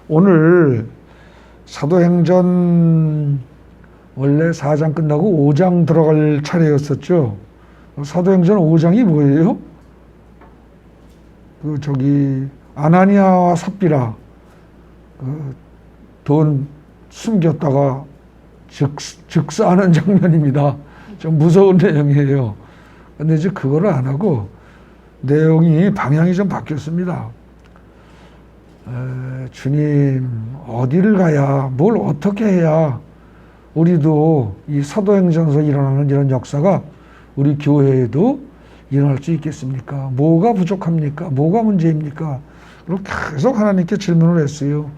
오늘 사도행전 원래 4장 끝나고 5장 들어갈 차례였었죠. 사도행전 5장이 뭐예요? 아나니아와 삽비라 돈 숨겼다가 즉사하는 장면입니다. 좀 무서운 내용이에요. 근데 이제 그거를 안 하고 내용이 방향이 좀 바뀌었습니다. 주님, 어디를 가야, 뭘 어떻게 해야 우리도 이 사도행전에서 일어나는 이런 역사가 우리 교회에도 일어날 수 있겠습니까? 뭐가 부족합니까? 뭐가 문제입니까? 그리고 계속 하나님께 질문을 했어요.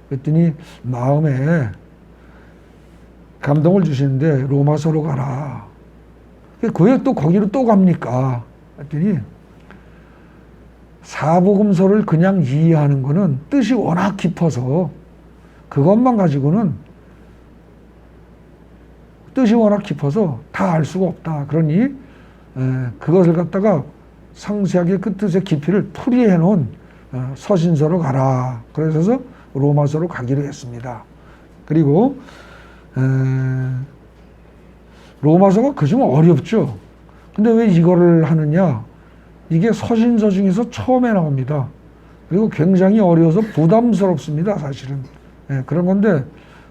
그랬더니 마음에 감동을 주시는데 로마서로 가라. 왜 또 거기로 또 갑니까? 그랬더니 사복음서를 그냥 이해하는 거는 뜻이 워낙 깊어서 그것만 가지고는 뜻이 워낙 깊어서 다 알 수가 없다. 그러니 그것을 갖다가 상세하게 그 뜻의 깊이를 풀이해 놓은 서신서로 가라. 그래서 로마서로 가기로 했습니다. 그리고 로마서가 그중 어렵죠. 근데 왜 이거를 하느냐? 이게 서신서 중에서 처음에 나옵니다. 그리고 굉장히 어려워서 부담스럽습니다, 사실은. 그런 건데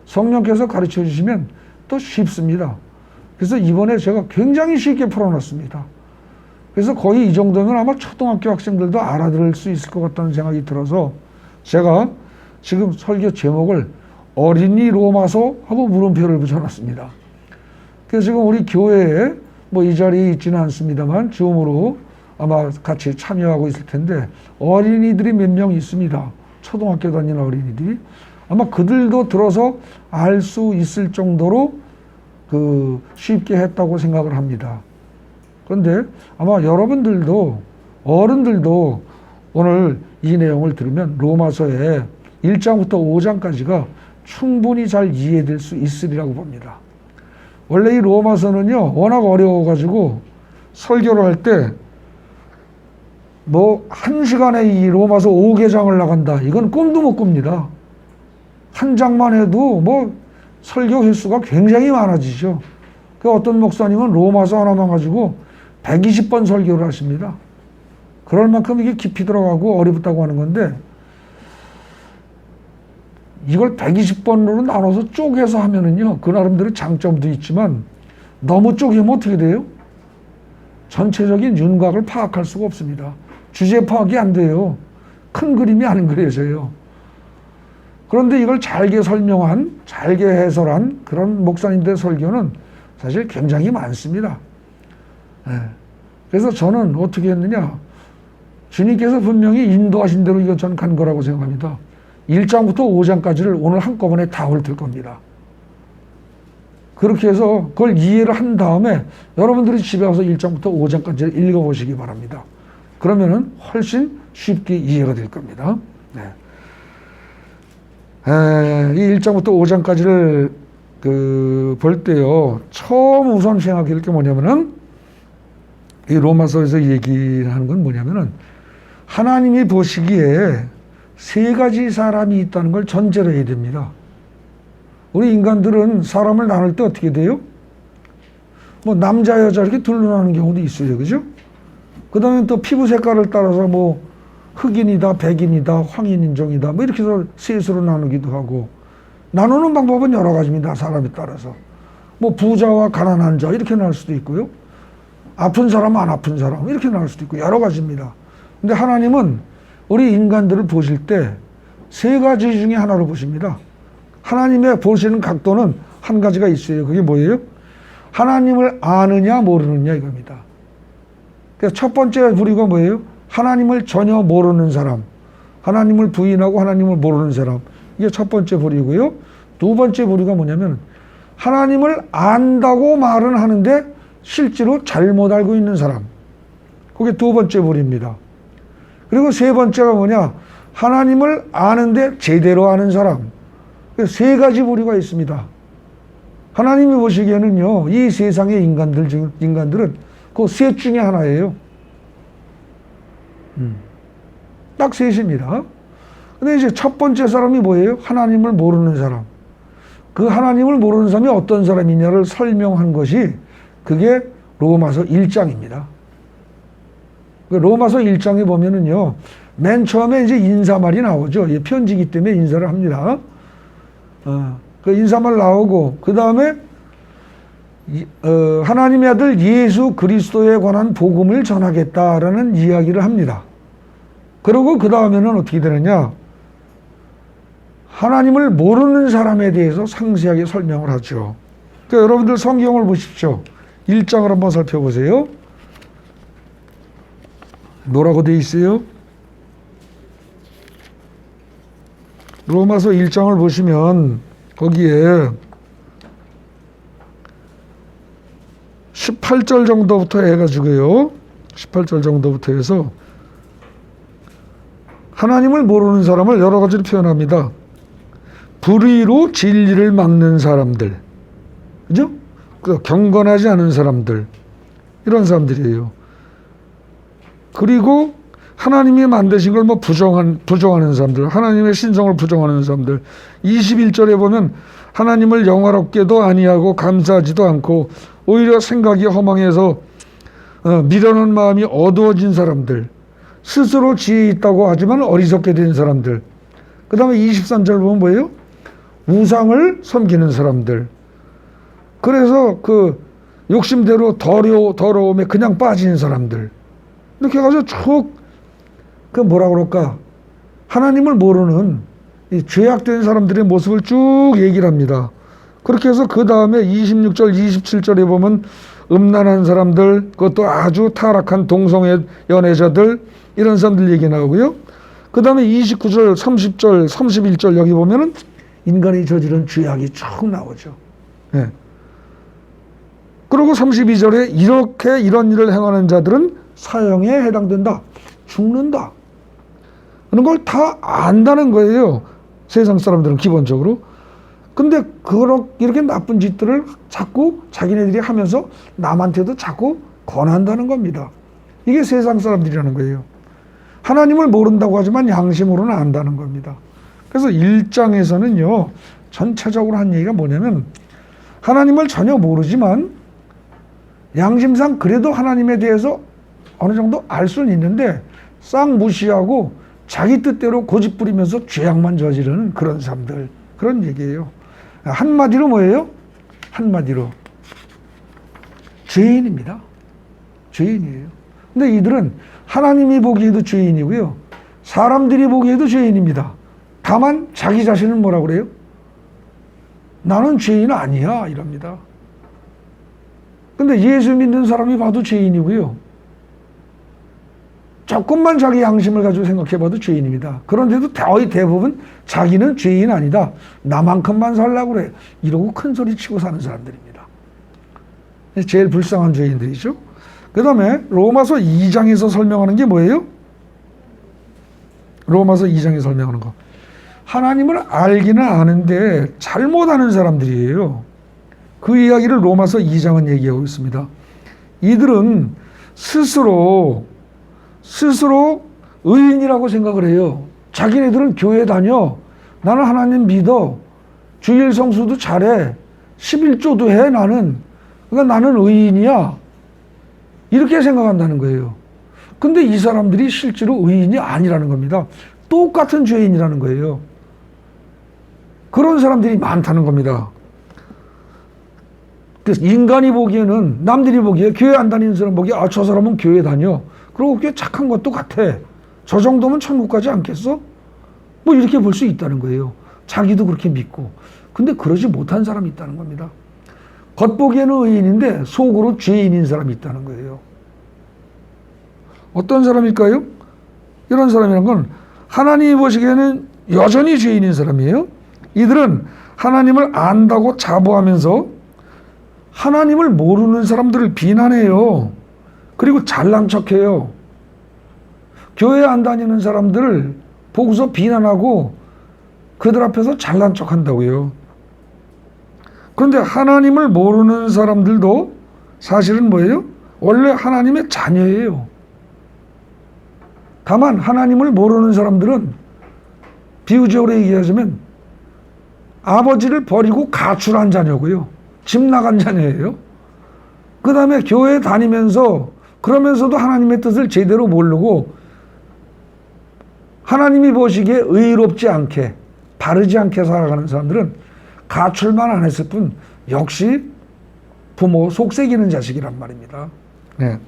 성령께서 가르쳐 주시면 또 쉽습니다. 그래서 이번에 제가 굉장히 쉽게 풀어놨습니다. 그래서 거의 이 정도면 아마 초등학교 학생들도 알아들을 수 있을 것 같다는 생각이 들어서 제가 지금 설교 제목을 어린이 로마서 하고 물음표를 붙여놨습니다. 그래서 지금 우리 교회에 뭐 이 자리에 있지는 않습니다만 줌으로 아마 같이 참여하고 있을 텐데 어린이들이 몇 명 있습니다. 초등학교 다니는 어린이들이. 아마 그들도 들어서 알 수 있을 정도로 쉽게 했다고 생각을 합니다. 그런데 아마 여러분들도 어른들도 오늘 이 내용을 들으면 로마서의 1장부터 5장까지가 충분히 잘 이해될 수 있으리라고 봅니다. 원래 이 로마서는요 워낙 어려워가지고 설교를 할 때 뭐 1시간에 이 로마서 5개장을 나간다. 이건 꿈도 못 꿉니다. 한 장만 해도 뭐 설교 횟수가 굉장히 많아지죠. 그 어떤 목사님은 로마서 하나만 가지고 120번 설교를 하십니다. 그럴 만큼 이게 깊이 들어가고 어렵다고 하는 건데 이걸 120번으로 나눠서 쪼개서 하면은요 그 나름대로 장점도 있지만 너무 쪼개면 어떻게 돼요? 전체적인 윤곽을 파악할 수가 없습니다. 주제 파악이 안 돼요. 큰 그림이 안 그려져요. 그런데 이걸 잘게 설명한, 잘게 해설한 그런 목사님들의 설교는 사실 굉장히 많습니다. 그래서 저는 어떻게 했느냐. 주님께서 분명히 인도하신 대로 이거 전 간 거라고 생각합니다. 1장부터 5장까지를 오늘 한꺼번에 다 훑을 겁니다. 그렇게 해서 그걸 이해를 한 다음에 여러분들이 집에 와서 1장부터 5장까지를 읽어보시기 바랍니다. 그러면은 훨씬 쉽게 이해가 될 겁니다. 이 1장부터 5장까지를 볼 때요. 처음 우선 생각할 게 뭐냐면은 이 로마서에서 얘기하는 건 뭐냐면은 하나님이 보시기에 세 가지 사람이 있다는 걸 전제로 해야 됩니다. 우리 인간들은 사람을 나눌 때 어떻게 돼요? 뭐 남자 여자 이렇게 둘로 나누는 경우도 있어요. 그죠? 그 다음에 또 피부 색깔을 따라서 뭐 흑인이다, 백인이다, 황인인종이다 뭐 이렇게 해서 셋으로 나누기도 하고 나누는 방법은 여러 가지입니다. 사람에 따라서. 뭐 부자와 가난한 자 이렇게 나눌 수도 있고요. 아픈 사람, 안 아픈 사람 이렇게 나눌 수도 있고 여러 가지입니다. 근데 하나님은 우리 인간들을 보실 때 세 가지 중에 하나로 보십니다. 하나님의 보시는 각도는 한 가지가 있어요. 그게 뭐예요? 하나님을 아느냐 모르느냐 이겁니다. 그래서 첫 번째 부류가 뭐예요? 하나님을 전혀 모르는 사람. 하나님을 부인하고 하나님을 모르는 사람. 이게 첫 번째 부류고요. 두 번째 부류가 뭐냐면 하나님을 안다고 말은 하는데 실제로 잘못 알고 있는 사람. 그게 두 번째 부류입니다. 그리고 세 번째가 뭐냐? 하나님을 아는데 제대로 아는 사람. 세 가지 부류가 있습니다. 하나님이 보시기에는요, 이 세상의 인간들은 그 셋 중에 하나예요. 딱 셋입니다. 근데 이제 첫 번째 사람이 뭐예요? 하나님을 모르는 사람. 그 하나님을 모르는 사람이 어떤 사람이냐를 설명한 것이 그게 로마서 1장입니다. 로마서 1장에 보면은요, 맨 처음에 이제 인사말이 나오죠. 편지기 때문에 인사를 합니다. 그 인사말 나오고, 그 다음에 하나님의 아들 예수 그리스도에 관한 복음을 전하겠다라는 이야기를 합니다. 그리고 그 다음에는 어떻게 되느냐? 하나님을 모르는 사람에 대해서 상세하게 설명을 하죠. 그러니까 여러분들 성경을 보십시오. 1장을 한번 살펴보세요. 뭐라고 되어 있어요? 로마서 1장을 보시면 거기에 18절 정도부터 해가지고요. 18절 정도부터 해서 하나님을 모르는 사람을 여러 가지로 표현합니다. 불의로 진리를 막는 사람들, 그죠? 경건하지 않은 사람들, 이런 사람들이에요. 그리고 하나님이 만드신 걸 부정하는 사람들, 하나님의 신성을 부정하는 사람들. 21절에 보면 하나님을 영화롭게도 아니하고 감사하지도 않고 오히려 생각이 허망해서 미련한 마음이 어두워진 사람들, 스스로 지혜 있다고 하지만 어리석게 된 사람들. 그 다음에 23절 보면 뭐예요? 우상을 섬기는 사람들. 그래서 그 욕심대로 더러움에 그냥 빠진 사람들. 이렇게 해가지고 쭉 그 뭐라 그럴까? 하나님을 모르는 이 죄악된 사람들의 모습을 쭉 얘기를 합니다. 그렇게 해서 그 다음에 26절, 27절에 보면 음란한 사람들, 그것도 아주 타락한 동성애 연애자들, 이런 사람들 얘기 나오고요. 그 다음에 29절, 30절, 31절 여기 보면은 인간이 저지른 죄악이 쭉 나오죠. 네. 그리고 32절에 이렇게 이런 일을 행하는 자들은 사형에 해당된다. 죽는다. 그런 걸 다 안다는 거예요. 세상 사람들은 기본적으로. 근데 이렇게 나쁜 짓들을 자꾸 자기네들이 하면서 남한테도 자꾸 권한다는 겁니다. 이게 세상 사람들이라는 거예요. 하나님을 모른다고 하지만 양심으로는 안다는 겁니다. 그래서 1장에서는요, 전체적으로 한 얘기가 뭐냐면 하나님을 전혀 모르지만 양심상 그래도 하나님에 대해서 어느 정도 알 수는 있는데 싹 무시하고 자기 뜻대로 고집 부리면서 죄악만 저지르는 그런 사람들, 그런 얘기예요. 한마디로 뭐예요? 한마디로 죄인입니다. 죄인이에요. 근데 이들은 하나님이 보기에도 죄인이고요, 사람들이 보기에도 죄인입니다. 다만 자기 자신은 뭐라고 그래요? 나는 죄인 아니야, 이럽니다. 근데 예수 믿는 사람이 봐도 죄인이고요, 조금만 자기 양심을 가지고 생각해봐도 죄인입니다. 그런데도 거의 대부분 자기는 죄인 아니다, 나만큼만 살라고 그래, 이러고 큰 소리 치고 사는 사람들입니다. 제일 불쌍한 죄인들이죠. 그 다음에 로마서 2장에서 설명하는 게 뭐예요? 로마서 2장에 설명하는 거, 하나님을 알기는 아는데 잘못하는 사람들이에요. 그 이야기를 로마서 2장은 얘기하고 있습니다. 이들은 스스로 의인이라고 생각을 해요. 자기네들은 교회 다녀, 나는 하나님 믿어, 주일 성수도 잘해, 11조도 해, 그러니까 나는 의인이야, 이렇게 생각한다는 거예요. 근데 이 사람들이 실제로 의인이 아니라는 겁니다. 똑같은 죄인이라는 거예요. 그런 사람들이 많다는 겁니다. 그래서 인간이 보기에는, 남들이 보기에, 교회 안 다니는 사람 보기에 저 사람은 교회 다녀, 그리고 꽤 착한 것도 같아, 저 정도면 천국 가지 않겠어? 뭐 이렇게 볼 수 있다는 거예요. 자기도 그렇게 믿고. 근데 그러지 못한 사람이 있다는 겁니다. 겉보기에는 의인인데 속으로 죄인인 사람이 있다는 거예요. 어떤 사람일까요? 이런 사람이란 건 하나님이 보시기에는 여전히 죄인인 사람이에요. 이들은 하나님을 안다고 자부하면서 하나님을 모르는 사람들을 비난해요. 그리고 잘난 척해요. 교회 안 다니는 사람들을 보고서 비난하고 그들 앞에서 잘난 척한다고요. 그런데 하나님을 모르는 사람들도 사실은 뭐예요? 원래 하나님의 자녀예요. 다만 하나님을 모르는 사람들은 비유적으로 얘기하자면 아버지를 버리고 가출한 자녀고요. 집 나간 자녀예요. 그 다음에 교회 다니면서 그러면서도 하나님의 뜻을 제대로 모르고 하나님이 보시기에 의롭지 않게 바르지 않게 살아가는 사람들은 가출만 안 했을 뿐 역시 부모 속삭이는 자식이란 말입니다. 네.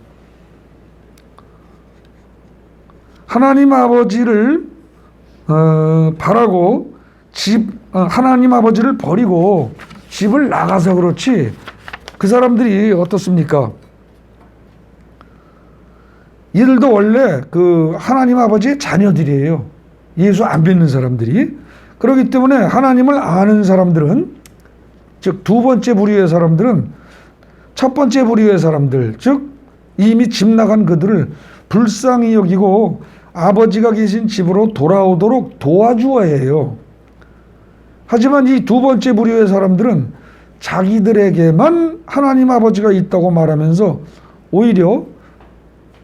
하나님 아버지를 바라고 하나님 아버지를 버리고 집을 나가서 그렇지 그 사람들이 어떻습니까? 이들도 원래 그 하나님 아버지의 자녀들이에요. 예수 안 믿는 사람들이. 그렇기 때문에 하나님을 아는 사람들은, 즉 두 번째 부류의 사람들은 첫 번째 부류의 사람들, 즉 이미 집 나간 그들을 불쌍히 여기고 아버지가 계신 집으로 돌아오도록 도와주어야 해요. 하지만 이 두 번째 부류의 사람들은 자기들에게만 하나님 아버지가 있다고 말하면서 오히려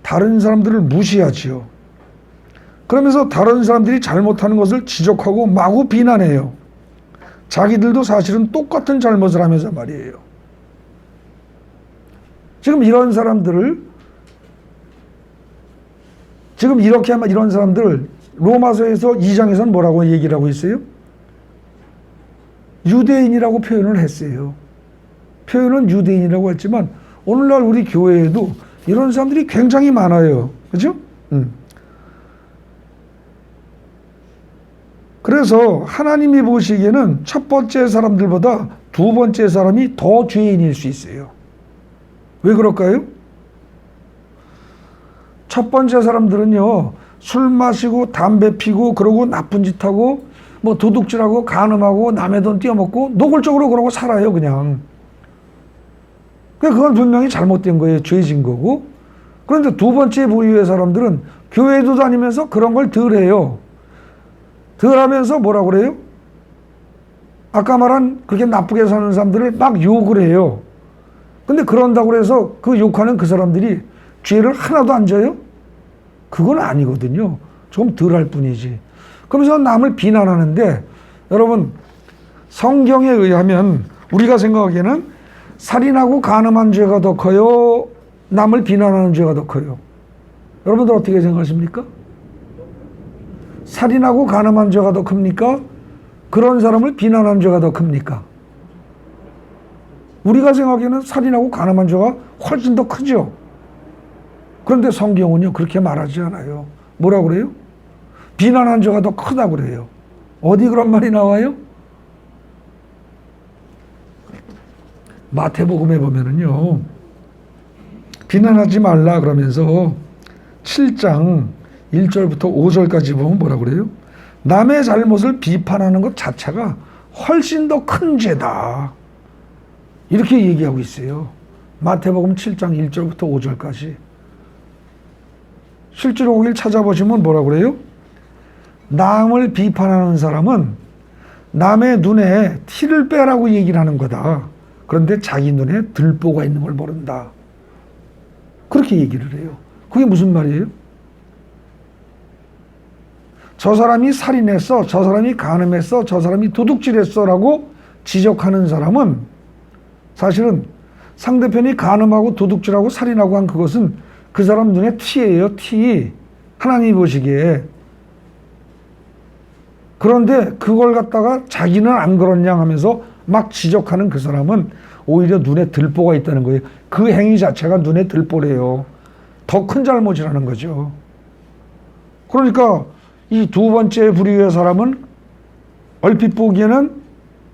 다른 사람들을 무시하지요. 그러면서 다른 사람들이 잘못하는 것을 지적하고 마구 비난해요. 자기들도 사실은 똑같은 잘못을 하면서 말이에요. 지금 이런 사람들을 이런 사람들을 로마서에서 2장에서는 뭐라고 얘기를 하고 있어요? 유대인이라고 표현을 했어요. 표현은 유대인이라고 했지만 오늘날 우리 교회에도 이런 사람들이 굉장히 많아요. 그죠? 그래서 하나님이 보시기에는 첫 번째 사람들보다 두 번째 사람이 더 죄인일 수 있어요. 왜 그럴까요? 첫 번째 사람들은요, 술 마시고 담배 피고 그러고 나쁜 짓 하고 뭐 도둑질하고 간음하고 남의 돈 떼어먹고 노골적으로 그러고 살아요, 그냥. 그건 분명히 잘못된 거예요. 죄진 거고. 그런데 두 번째 부류의 사람들은 교회도 다니면서 그런 걸 덜 해요. 덜 하면서 뭐라고 그래요? 아까 말한 그렇게 나쁘게 사는 사람들을 막 욕을 해요. 근데 그런다고 해서 그 욕하는 그 사람들이 죄를 하나도 안 져요? 그건 아니거든요. 조금 덜 할 뿐이지. 그러면서 남을 비난하는데, 여러분, 성경에 의하면 우리가 생각하기에는 살인하고 간음한 죄가 더 커요? 남을 비난하는 죄가 더 커요? 여러분들 어떻게 생각하십니까? 살인하고 간음한 죄가 더 큽니까? 그런 사람을 비난하는 죄가 더 큽니까? 우리가 생각하기에는 살인하고 간음한 죄가 훨씬 더 크죠. 그런데 성경은요, 그렇게 말하지 않아요. 뭐라고 그래요? 비난한 죄가 더 크다고 그래요. 어디 그런 말이 나와요? 마태복음에 보면은요, 비난하지 말라 그러면서 7장 1절부터 5절까지 보면 뭐라고 그래요? 남의 잘못을 비판하는 것 자체가 훨씬 더 큰 죄다. 이렇게 얘기하고 있어요. 마태복음 7장 1절부터 5절까지. 실제로 거길 찾아보시면 뭐라고 그래요? 남을 비판하는 사람은 남의 눈에 티를 빼라고 얘기를 하는 거다. 그런데 자기 눈에 들보가 있는 걸 모른다. 그렇게 얘기를 해요. 그게 무슨 말이에요? 저 사람이 살인했어, 저 사람이 간음했어, 저 사람이 도둑질했어 라고 지적하는 사람은 사실은 상대편이 간음하고 도둑질하고 살인하고 한 그것은 그 사람 눈에 티예요, 티. 하나님이 보시기에. 그런데 그걸 갖다가 자기는 안 그렇냐 하면서 막 지적하는 그 사람은 오히려 눈에 들보가 있다는 거예요. 그 행위 자체가 눈에 들보래요. 더 큰 잘못이라는 거죠. 그러니까 이 두 번째 부류의 사람은 얼핏 보기에는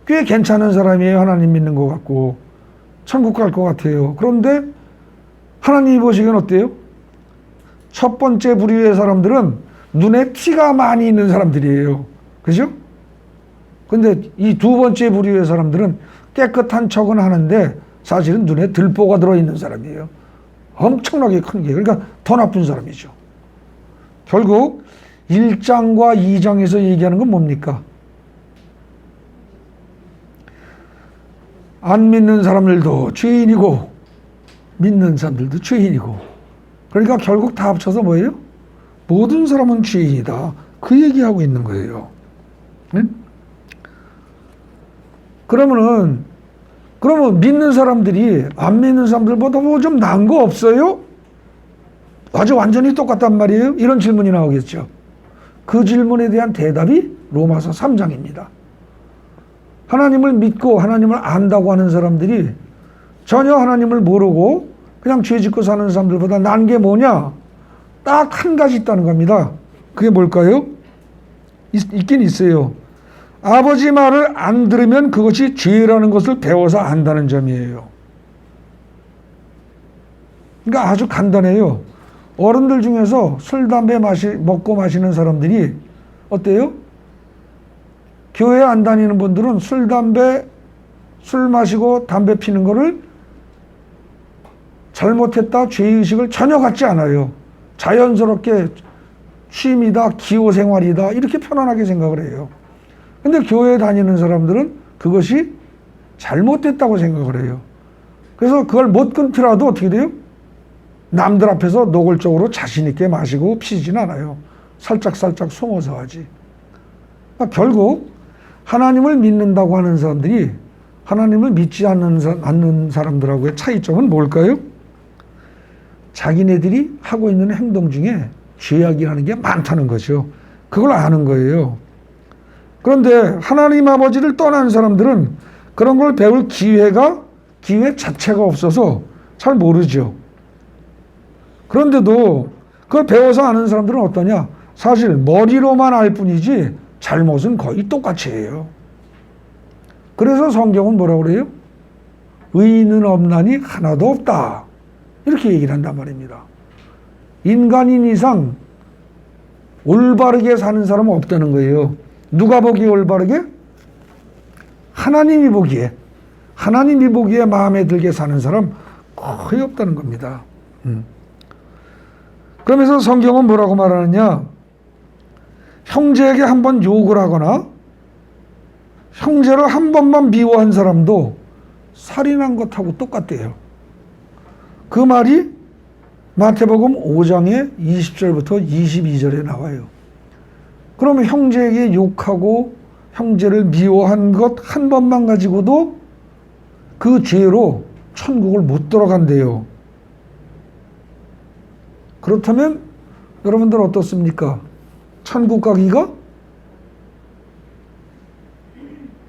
꽤 괜찮은 사람이에요. 하나님 믿는 것 같고 천국 갈 것 같아요. 그런데 하나님이 보시기엔 어때요? 첫 번째 부류의 사람들은 눈에 티가 많이 있는 사람들이에요. 그죠? 근데 이 두 번째 부류의 사람들은 깨끗한 척은 하는데 사실은 눈에 들보가 들어있는 사람이에요. 엄청나게 큰 게. 그러니까 더 나쁜 사람이죠. 결국 1장과 2장에서 얘기하는 건 뭡니까? 안 믿는 사람들도 죄인이고 믿는 사람들도 죄인이고, 그러니까 결국 다 합쳐서 뭐예요? 모든 사람은 죄인이다. 그 얘기하고 있는 거예요. 응? 그러면 믿는 사람들이 안 믿는 사람들보다 뭐 좀 나은 거 없어요? 아주 완전히 똑같단 말이에요? 이런 질문이 나오겠죠. 그 질문에 대한 대답이 로마서 3장입니다. 하나님을 믿고 하나님을 안다고 하는 사람들이 전혀 하나님을 모르고 그냥 죄 짓고 사는 사람들보다 나은 게 뭐냐? 딱 한 가지 있다는 겁니다. 그게 뭘까요? 있긴 있어요. 아버지 말을 안 들으면 그것이 죄라는 것을 배워서 안다는 점이에요. 그러니까 아주 간단해요. 어른들 중에서 술, 담배 먹고 마시는 사람들이 어때요? 교회 안 다니는 분들은 술 마시고 담배 피는 거를 잘못했다, 죄의식을 전혀 갖지 않아요. 자연스럽게 취미다, 기호생활이다 이렇게 편안하게 생각을 해요. 근데 교회 다니는 사람들은 그것이 잘못됐다고 생각을 해요. 그래서 그걸 못 끊더라도 어떻게 돼요? 남들 앞에서 노골적으로 자신 있게 마시고 피진 않아요. 살짝 숨어서 하지. 그러니까 결국 하나님을 믿는다고 하는 사람들이 하나님을 믿지 않는 사람들하고의 차이점은 뭘까요? 자기네들이 하고 있는 행동 중에 죄악이라는 게 많다는 거죠. 그걸 아는 거예요. 그런데 하나님 아버지를 떠난 사람들은 그런 걸 배울 기회 자체가 없어서 잘 모르죠. 그런데도 그걸 배워서 아는 사람들은 어떠냐? 사실 머리로만 알 뿐이지 잘못은 거의 똑같이 해요. 그래서 성경은 뭐라고 그래요? 의인은 없나니 하나도 없다. 이렇게 얘기를 한단 말입니다. 인간인 이상 올바르게 사는 사람은 없다는 거예요. 누가 보기에 올바르게? 하나님이 보기에 마음에 들게 사는 사람 거의 없다는 겁니다. 그러면서 성경은 뭐라고 말하느냐? 형제에게 한 번 욕을 하거나 형제를 한 번만 미워한 사람도 살인한 것하고 똑같대요. 그 말이 마태복음 5장의 20절부터 22절에 나와요. 그러면 형제에게 욕하고 형제를 미워한 것 한 번만 가지고도 그 죄로 천국을 못 들어간대요. 그렇다면 여러분들 어떻습니까? 천국 가기가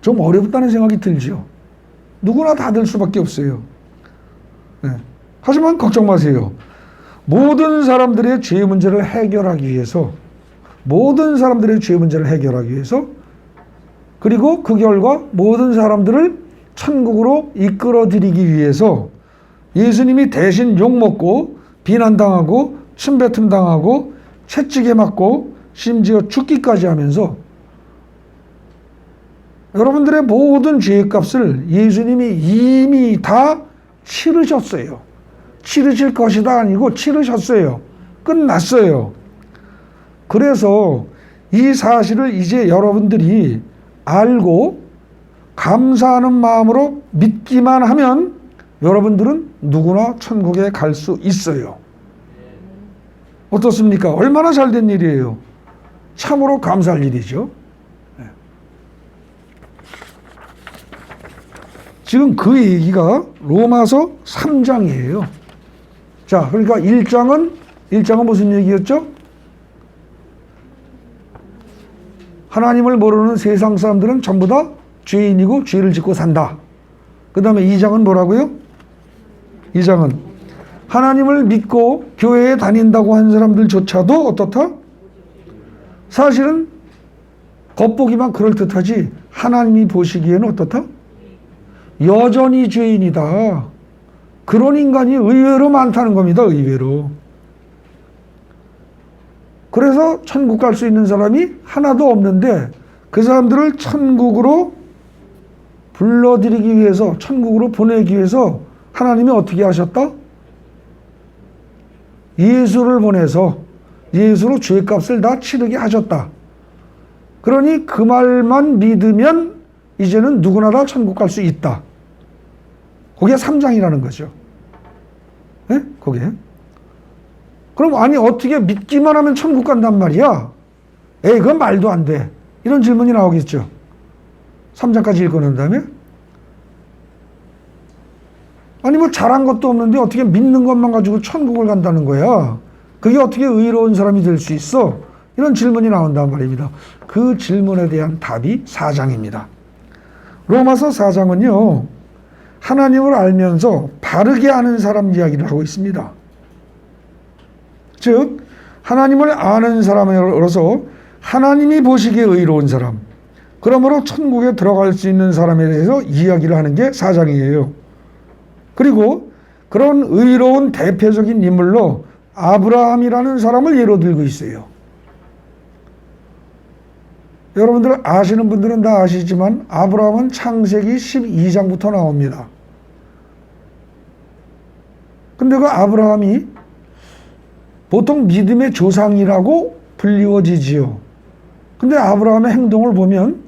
좀 어렵다는 생각이 들죠. 누구나 다 될 수밖에 없어요. 네. 하지만 걱정 마세요. 모든 사람들의 죄 문제를 해결하기 위해서 그리고 그 결과 모든 사람들을 천국으로 이끌어들이기 위해서 예수님이 대신 욕먹고 비난당하고 침뱉음 당하고 채찍에 맞고 심지어 죽기까지 하면서 여러분들의 모든 죄의 값을 예수님이 이미 다 치르셨어요. 치르실 것이다 아니고 치르셨어요. 끝났어요. 그래서 이 사실을 이제 여러분들이 알고 감사하는 마음으로 믿기만 하면 여러분들은 누구나 천국에 갈 수 있어요. 어떻습니까? 얼마나 잘된 일이에요. 참으로 감사할 일이죠. 지금 그 얘기가 로마서 3장이에요. 자, 그러니까 1장은 무슨 얘기였죠? 하나님을 모르는 세상 사람들은 전부 다 죄인이고 죄를 짓고 산다. 그 다음에 2장은 뭐라고요? 2장은 하나님을 믿고 교회에 다닌다고 한 사람들조차도 어떻다? 사실은 겉보기만 그럴듯하지 하나님이 보시기에는 어떻다? 여전히 죄인이다. 그런 인간이 의외로 많다는 겁니다. 의외로. 그래서 천국 갈 수 있는 사람이 하나도 없는데 그 사람들을 천국으로 불러들이기 위해서 천국으로 보내기 위해서 하나님이 어떻게 하셨다? 예수를 보내서 예수로 죄값을 다 치르게 하셨다. 그러니 그 말만 믿으면 이제는 누구나 다 천국 갈 수 있다. 그게 3장이라는 거죠. 네? 그게. 그럼 아니 어떻게 믿기만 하면 천국 간단 말이야? 에이 그건 말도 안 돼. 이런 질문이 나오겠죠. 3장까지 읽고 난 다음에 아니 뭐 잘한 것도 없는데 어떻게 믿는 것만 가지고 천국을 간다는 거야. 그게 어떻게 의로운 사람이 될 수 있어? 이런 질문이 나온단 말입니다. 그 질문에 대한 답이 4장입니다. 로마서 4장은요. 하나님을 알면서 바르게 아는 사람 이야기를 하고 있습니다. 즉 하나님을 아는 사람으로서 하나님이 보시기에 의로운 사람, 그러므로 천국에 들어갈 수 있는 사람에 대해서 이야기를 하는 게 4장이에요. 그리고 그런 의로운 대표적인 인물로 아브라함이라는 사람을 예로 들고 있어요. 여러분들 아시는 분들은 다 아시지만 아브라함은 창세기 12장부터 나옵니다. 근데 그 아브라함이 보통 믿음의 조상이라고 불리워지지요. 근데 아브라함의 행동을 보면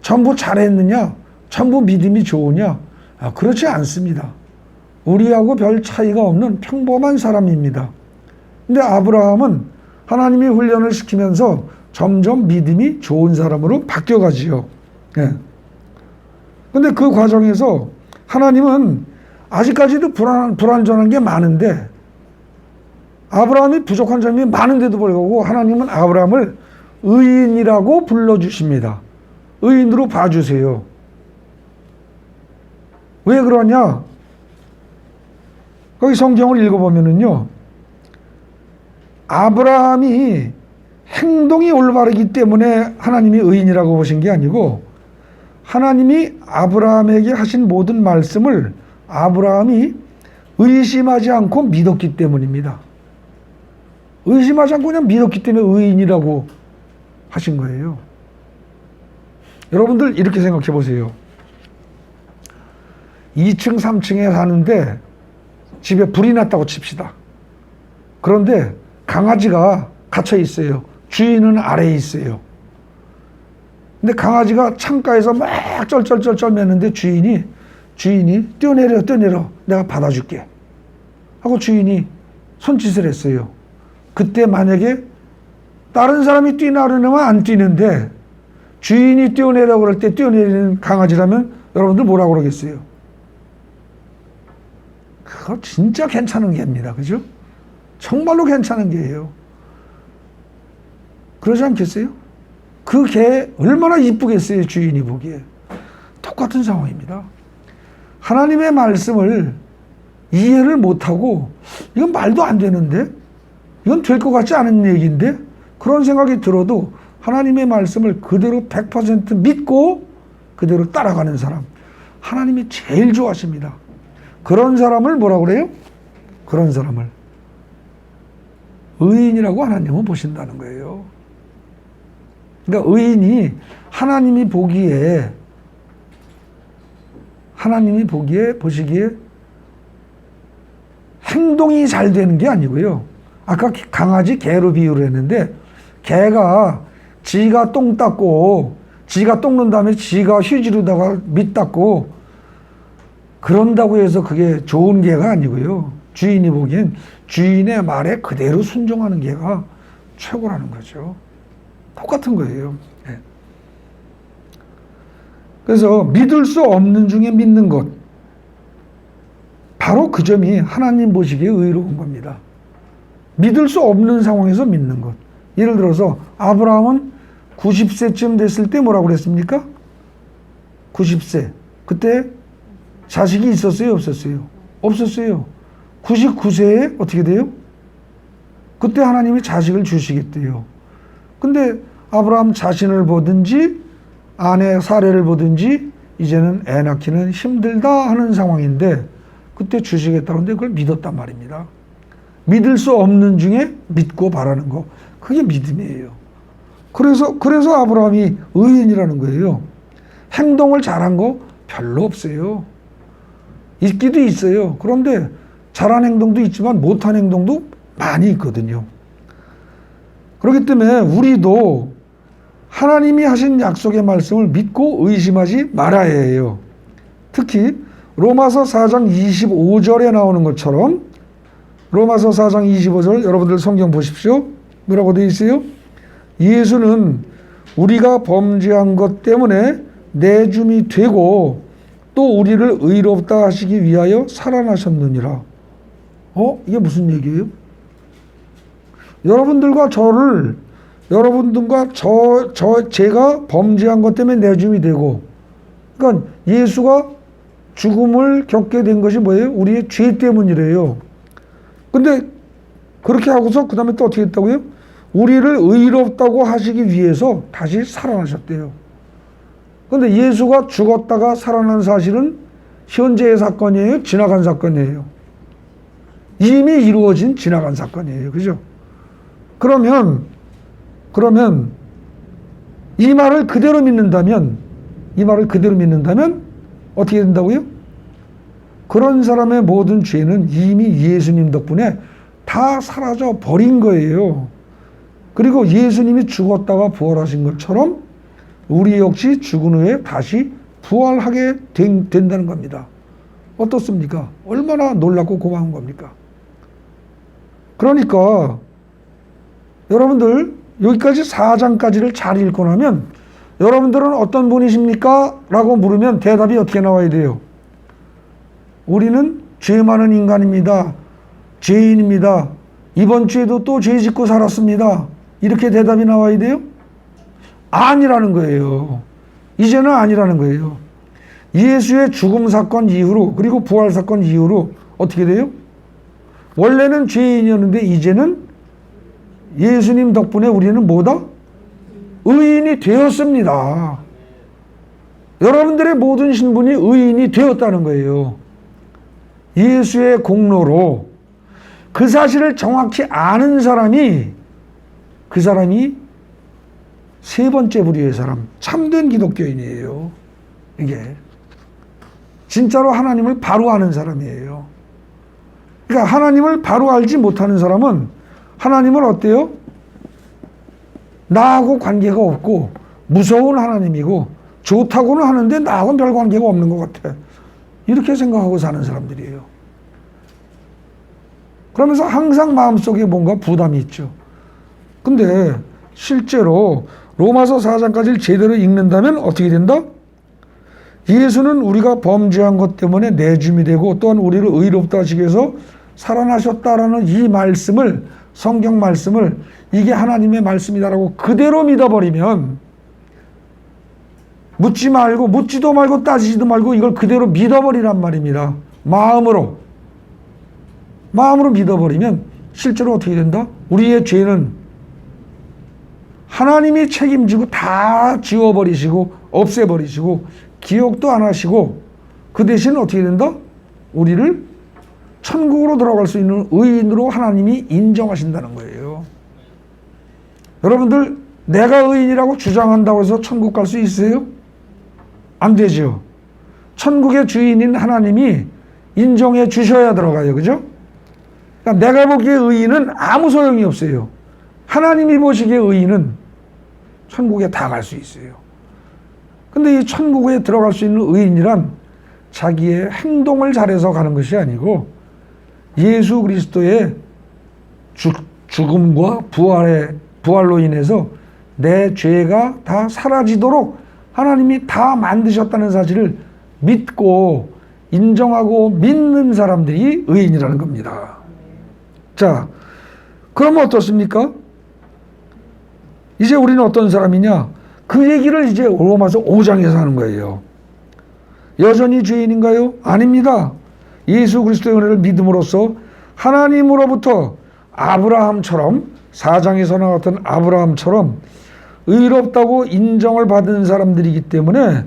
전부 잘했느냐? 전부 믿음이 좋으냐? 그렇지 않습니다. 우리하고 별 차이가 없는 평범한 사람입니다. 근데 아브라함은 하나님이 훈련을 시키면서 점점 믿음이 좋은 사람으로 바뀌어가지요. 예. 근데 그 과정에서 하나님은 아직까지도 불완전한 게 많은데 아브라함이 부족한 점이 많은데도 불구하고 하나님은 아브라함을 의인이라고 불러주십니다. 의인으로 봐주세요. 왜 그러냐? 거기 성경을 읽어보면은요, 아브라함이 행동이 올바르기 때문에 하나님이 의인이라고 보신 게 아니고 하나님이 아브라함에게 하신 모든 말씀을 아브라함이 의심하지 않고 믿었기 때문입니다. 의심하지 않고 그냥 믿었기 때문에 의인이라고 하신 거예요. 여러분들 이렇게 생각해 보세요. 2층, 3층에 사는데 집에 불이 났다고 칩시다. 그런데 강아지가 갇혀 있어요. 주인은 아래에 있어요. 근데 강아지가 창가에서 막 쩔쩔쩔쩔 매는데 주인이 뛰어내려 내가 받아줄게 하고 주인이 손짓을 했어요. 그때 만약에 다른 사람이 뛰나르면 안 뛰는데 주인이 뛰어내려 그럴 때 뛰어내리는 강아지라면 여러분들 뭐라고 그러겠어요? 그거 진짜 괜찮은 개입니다. 그죠? 정말로 괜찮은 개예요. 그러지 않겠어요? 그 개 얼마나 이쁘겠어요, 주인이 보기에. 똑같은 상황입니다. 하나님의 말씀을 이해를 못하고 이건 말도 안 되는데, 이건 될 것 같지 않은 얘기인데, 그런 생각이 들어도 하나님의 말씀을 그대로 100% 믿고 그대로 따라가는 사람, 하나님이 제일 좋아하십니다. 그런 사람을 뭐라고 그래요? 그런 사람을 의인이라고 하나님은 보신다는 거예요. 그러니까 의인이 하나님이 보시기에 행동이 잘 되는 게 아니고요. 아까 강아지 개로 비유를 했는데 개가 지가 똥 닦고 지가 똥 넣은 다음에 지가 휴지로다가 밑 닦고 그런다고 해서 그게 좋은 개가 아니고요. 주인이 보기엔 주인의 말에 그대로 순종하는 개가 최고라는 거죠. 똑같은 거예요. 네. 그래서 믿을 수 없는 중에 믿는 것, 바로 그 점이 하나님 보시기에 의로운 겁니다. 믿을 수 없는 상황에서 믿는 것. 예를 들어서 아브라함은 90세쯤 됐을 때 뭐라고 그랬습니까? 90세. 그때 자식이 있었어요? 없었어요? 없었어요. 99세에 어떻게 돼요? 그때 하나님이 자식을 주시겠대요. 근데 아브라함 자신을 보든지 아내 사례를 보든지 이제는 애 낳기는 힘들다 하는 상황인데 그때 주시겠다는데 그걸 믿었단 말입니다. 믿을 수 없는 중에 믿고 바라는 거, 그게 믿음이에요. 그래서 아브라함이 의인이라는 거예요. 행동을 잘한 거 별로 없어요. 있기도 있어요. 그런데 잘한 행동도 있지만 못한 행동도 많이 있거든요. 그렇기 때문에 우리도 하나님이 하신 약속의 말씀을 믿고 의심하지 말아야 해요. 특히 로마서 4장 25절에 나오는 것처럼, 로마서 4장 25절 여러분들 성경 보십시오. 뭐라고 되어 있어요? 예수는 우리가 범죄한 것 때문에 내줌이 되고 또 우리를 의롭다 하시기 위하여 살아나셨느니라. 이게 무슨 얘기예요? 여러분들과 제가 범죄한 것 때문에 내줌이 되고, 그러니까 예수가 죽음을 겪게 된 것이 뭐예요? 우리의 죄 때문이래요. 근데 그렇게 하고서 그 다음에 또 어떻게 했다고요? 우리를 의롭다고 하시기 위해서 다시 살아나셨대요. 근데 예수가 죽었다가 살아난 사실은 현재의 사건이에요? 지나간 사건이에요? 이미 이루어진 지나간 사건이에요. 그죠? 그러면 이 말을 그대로 믿는다면 어떻게 된다고요? 그런 사람의 모든 죄는 이미 예수님 덕분에 다 사라져 버린 거예요. 그리고 예수님이 죽었다가 부활하신 것처럼 우리 역시 죽은 후에 다시 부활하게 된다는 겁니다. 어떻습니까? 얼마나 놀랍고 고마운 겁니까? 그러니까 여러분들 여기까지 4장까지를 잘 읽고 나면 여러분들은 어떤 분이십니까? 라고 물으면 대답이 어떻게 나와야 돼요? 우리는 죄 많은 인간입니다. 죄인입니다. 이번 주에도 또 죄 짓고 살았습니다. 이렇게 대답이 나와야 돼요? 아니라는 거예요. 이제는 아니라는 거예요. 예수의 죽음 사건 이후로 그리고 부활 사건 이후로 어떻게 돼요? 원래는 죄인이었는데 이제는 예수님 덕분에 우리는 뭐다? 의인이 되었습니다. 여러분들의 모든 신분이 의인이 되었다는 거예요. 예수의 공로로 그 사실을 정확히 아는 사람이 세 번째 부류의 사람, 참된 기독교인이에요. 이게 진짜로 하나님을 바로 아는 사람이에요. 그러니까 하나님을 바로 알지 못하는 사람은 하나님을 어때요? 나하고 관계가 없고 무서운 하나님이고 좋다고는 하는데 나하고는 별 관계가 없는 것 같아. 이렇게 생각하고 사는 사람들이에요. 그러면서 항상 마음속에 뭔가 부담이 있죠. 근데 실제로 로마서 4장까지를 제대로 읽는다면 어떻게 된다? 예수는 우리가 범죄한 것 때문에 내줌이 되고 또한 우리를 의롭다 하시기 위해서 살아나셨다라는 이 말씀을, 성경 말씀을 이게 하나님의 말씀이다라고 그대로 믿어버리면 묻지도 말고 따지지도 말고 이걸 그대로 믿어버리란 말입니다. 마음으로 믿어버리면 실제로 어떻게 된다? 우리의 죄는 하나님이 책임지고 다 지워버리시고 없애버리시고 기억도 안 하시고 그 대신 어떻게 된다? 우리를 천국으로 들어갈 수 있는 의인으로 하나님이 인정하신다는 거예요. 여러분들 내가 의인이라고 주장한다고 해서 천국 갈 수 있어요? 안 되죠. 천국의 주인인 하나님이 인정해 주셔야 들어가요. 그죠? 그러니까 내가 보기에 의인은 아무 소용이 없어요. 하나님이 보시기에 의인은 천국에 다 갈 수 있어요. 근데 이 천국에 들어갈 수 있는 의인이란 자기의 행동을 잘해서 가는 것이 아니고 예수 그리스도의 죽음과 부활로 인해서 내 죄가 다 사라지도록 하나님이 다 만드셨다는 사실을 믿고 인정하고 믿는 사람들이 의인이라는 겁니다. 자, 그러면 어떻습니까? 이제 우리는 어떤 사람이냐? 그 얘기를 이제 로마서 5장에서 하는 거예요. 여전히 죄인인가요? 아닙니다. 예수 그리스도의 은혜를 믿음으로써 하나님으로부터 아브라함처럼 4장에서 나왔던 아브라함처럼 의롭다고 인정을 받은 사람들이기 때문에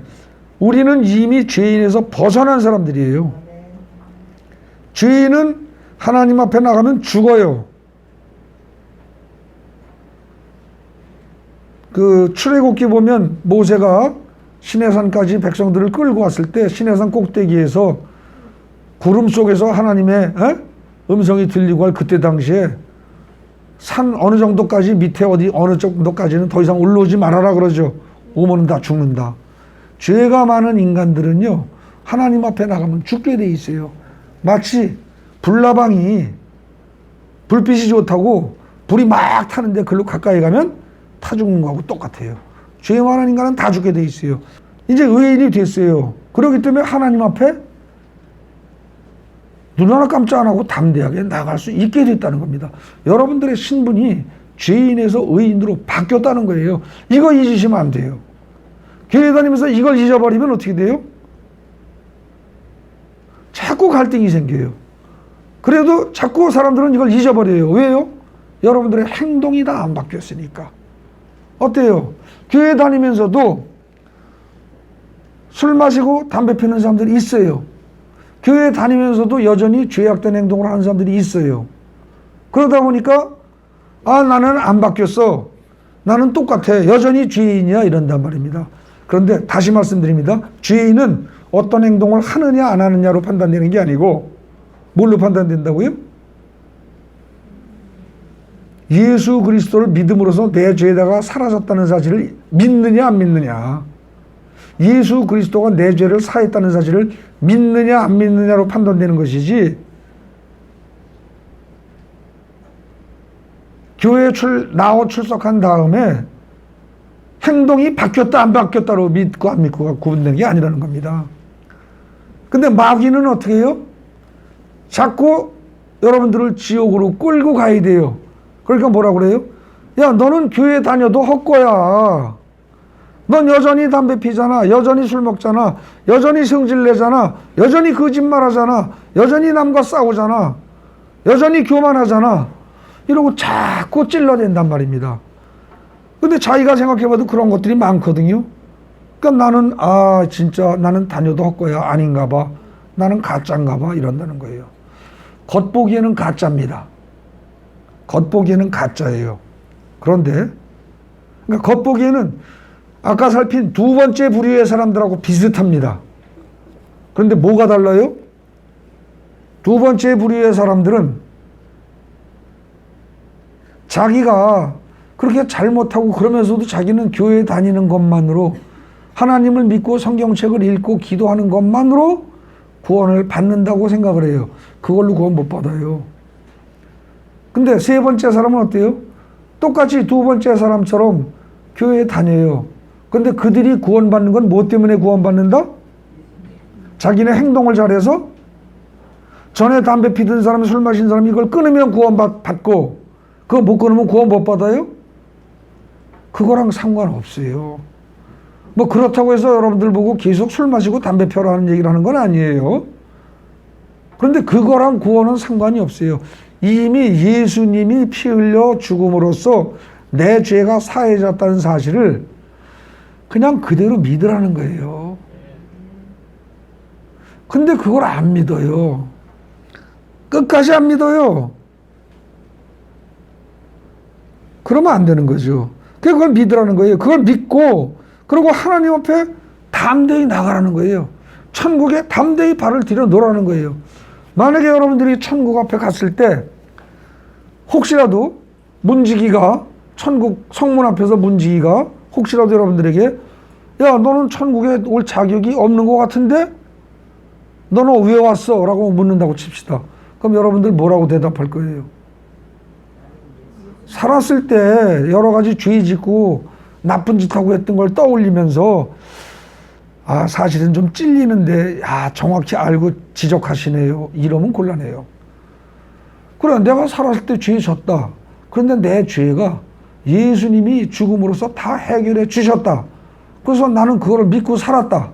우리는 이미 죄인에서 벗어난 사람들이에요. 죄인은 하나님 앞에 나가면 죽어요. 그 출애굽기 보면 모세가 시내산까지 백성들을 끌고 왔을 때 시내산 꼭대기에서 구름 속에서 하나님의 음성이 들리고 할 그때 당시에 산 어느 정도까지 밑에 어느 정도까지는 더 이상 올라오지 말아라 그러죠. 오면은 다 죽는다. 죄가 많은 인간들은요 하나님 앞에 나가면 죽게 돼 있어요. 마치 불나방이 불빛이 좋다고 불이 막 타는데 글로 가까이 가면 타 죽는 거하고 똑같아요. 죄 많은 인간은 다 죽게 돼 있어요. 이제 의인이 됐어요. 그렇기 때문에 하나님 앞에 눈 하나 깜짝 안 하고 담대하게 나갈 수 있게 됐다는 겁니다. 여러분들의 신분이 죄인에서 의인으로 바뀌었다는 거예요. 이거 잊으시면 안 돼요. 교회 다니면서 이걸 잊어버리면 어떻게 돼요? 자꾸 갈등이 생겨요. 그래도 자꾸 사람들은 이걸 잊어버려요. 왜요? 여러분들의 행동이 다 안 바뀌었으니까. 어때요? 교회 다니면서도 술 마시고 담배 피우는 사람들이 있어요. 교회 다니면서도 여전히 죄악된 행동을 하는 사람들이 있어요. 그러다 보니까 나는 안 바뀌었어. 나는 똑같아. 여전히 죄인이야. 이런단 말입니다. 그런데 다시 말씀드립니다. 죄인은 어떤 행동을 하느냐 안 하느냐로 판단되는 게 아니고 뭘로 판단된다고요? 예수 그리스도를 믿음으로써 내 죄다가 사라졌다는 사실을 믿느냐 안 믿느냐. 예수 그리스도가 내 죄를 사했다는 사실을 믿느냐 안 믿느냐로 판단되는 것이지, 교회에 나와 출석한 다음에 행동이 바뀌었다 안 바뀌었다로 믿고 안 믿고가 구분되는 게 아니라는 겁니다. 근데 마귀는 어떻게 해요? 자꾸 여러분들을 지옥으로 끌고 가야 돼요. 그러니까 뭐라 그래요? 야, 너는 교회 다녀도 헛거야. 넌 여전히 담배 피잖아. 여전히 술 먹잖아. 여전히 성질내잖아. 여전히 거짓말하잖아. 여전히 남과 싸우잖아. 여전히 교만하잖아. 이러고 자꾸 찔러댄단 말입니다. 근데 자기가 생각해봐도 그런 것들이 많거든요. 그러니까 나는 진짜 나는 다녀도 헛거야. 아닌가 봐. 나는 가짜인가 봐. 이런다는 거예요. 겉보기에는 가짜입니다. 겉보기에는 가짜예요. 그런데 그러니까 겉보기에는 아까 살핀 두 번째 부류의 사람들하고 비슷합니다. 그런데 뭐가 달라요? 두 번째 부류의 사람들은 자기가 그렇게 잘못하고 그러면서도 자기는 교회 다니는 것만으로, 하나님을 믿고 성경책을 읽고 기도하는 것만으로 구원을 받는다고 생각을 해요. 그걸로 구원 못 받아요. 근데 세 번째 사람은 어때요? 똑같이 두 번째 사람처럼 교회에 다녀요. 근데 그들이 구원받는 건 뭐 때문에 구원받는다? 자기네 행동을 잘해서? 전에 담배 피던 사람, 술 마신 사람이 이걸 끊으면 구원받고, 그거 못 끊으면 구원 못 받아요? 그거랑 상관없어요. 뭐 그렇다고 해서 여러분들 보고 계속 술 마시고 담배 펴라는 얘기를 하는 건 아니에요. 그런데 그거랑 구원은 상관이 없어요. 이미 예수님이 피 흘려 죽음으로써 내 죄가 사해졌다는 사실을 그냥 그대로 믿으라는 거예요. 근데 그걸 안 믿어요. 끝까지 안 믿어요. 그러면 안 되는 거죠. 그걸 믿으라는 거예요. 그걸 믿고, 그리고 하나님 앞에 담대히 나가라는 거예요. 천국에 담대히 발을 들여 놓으라는 거예요. 만약에 여러분들이 천국 앞에 갔을 때 혹시라도 문지기가, 천국 성문 앞에서 문지기가 혹시라도 여러분들에게 야, 너는 천국에 올 자격이 없는 것 같은데 너는 왜 왔어? 라고 묻는다고 칩시다. 그럼 여러분들 뭐라고 대답할 거예요? 살았을 때 여러 가지 죄 짓고 나쁜 짓 하고 했던 걸 떠올리면서 사실은 좀 찔리는데 정확히 알고 지적하시네요. 이러면 곤란해요. 그래, 내가 살았을 때 죄 졌다. 그런데 내 죄가 예수님이 죽음으로써 다 해결해 주셨다. 그래서 나는 그거를 믿고 살았다.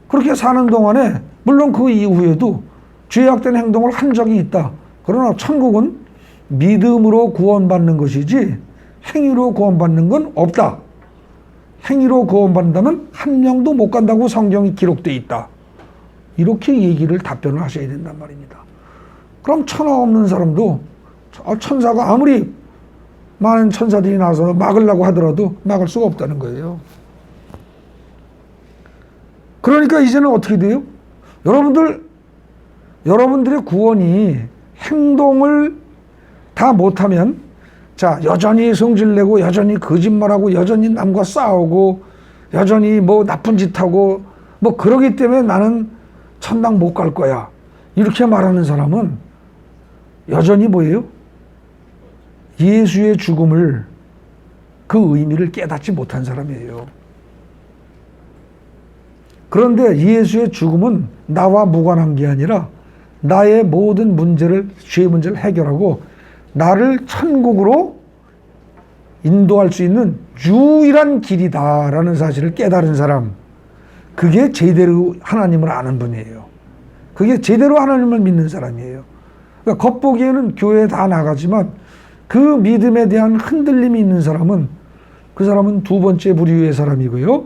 그렇게 사는 동안에 물론 그 이후에도 죄악된 행동을 한 적이 있다. 그러나 천국은 믿음으로 구원받는 것이지 행위로 구원받는 건 없다. 행위로 구원받는다면 한 명도 못 간다고 성경이 기록되어 있다. 이렇게 답변을 하셔야 된단 말입니다. 그럼 천하 없는 사람도 천사가 아무리 많은 천사들이 나와서 막으려고 하더라도 막을 수가 없다는 거예요. 그러니까 이제는 어떻게 돼요? 여러분들의 구원이 행동을 다 못하면, 여전히 성질내고, 여전히 거짓말하고, 여전히 남과 싸우고, 여전히 뭐 나쁜 짓 하고, 뭐 그러기 때문에 나는 천당 못 갈 거야. 이렇게 말하는 사람은 여전히 뭐예요? 예수의 죽음을 그 의미를 깨닫지 못한 사람이에요. 그런데 예수의 죽음은 나와 무관한 게 아니라 나의 모든 문제를, 죄의 문제를 해결하고 나를 천국으로 인도할 수 있는 유일한 길이다라는 사실을 깨달은 사람, 그게 제대로 하나님을 아는 분이에요. 그게 제대로 하나님을 믿는 사람이에요. 그러니까 겉보기에는 교회에 다 나가지만 그 믿음에 대한 흔들림이 있는 사람은, 그 사람은 두 번째 부류의 사람이고요.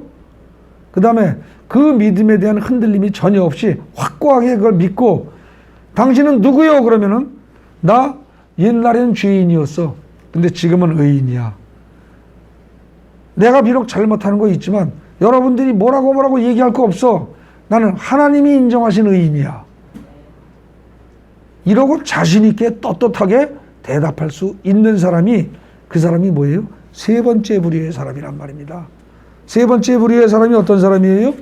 그 다음에 그 믿음에 대한 흔들림이 전혀 없이 확고하게 그걸 믿고, 당신은 누구요? 그러면은 나 옛날엔 죄인이었어. 근데 지금은 의인이야. 내가 비록 잘못하는 거 있지만 여러분들이 뭐라고 얘기할 거 없어. 나는 하나님이 인정하신 의인이야. 이러고 자신 있게 떳떳하게 대답할 수 있는 사람이, 그 사람이 뭐예요? 세 번째 부류의 사람이란 말입니다. 세 번째 부류의 사람이 어떤 사람이에요?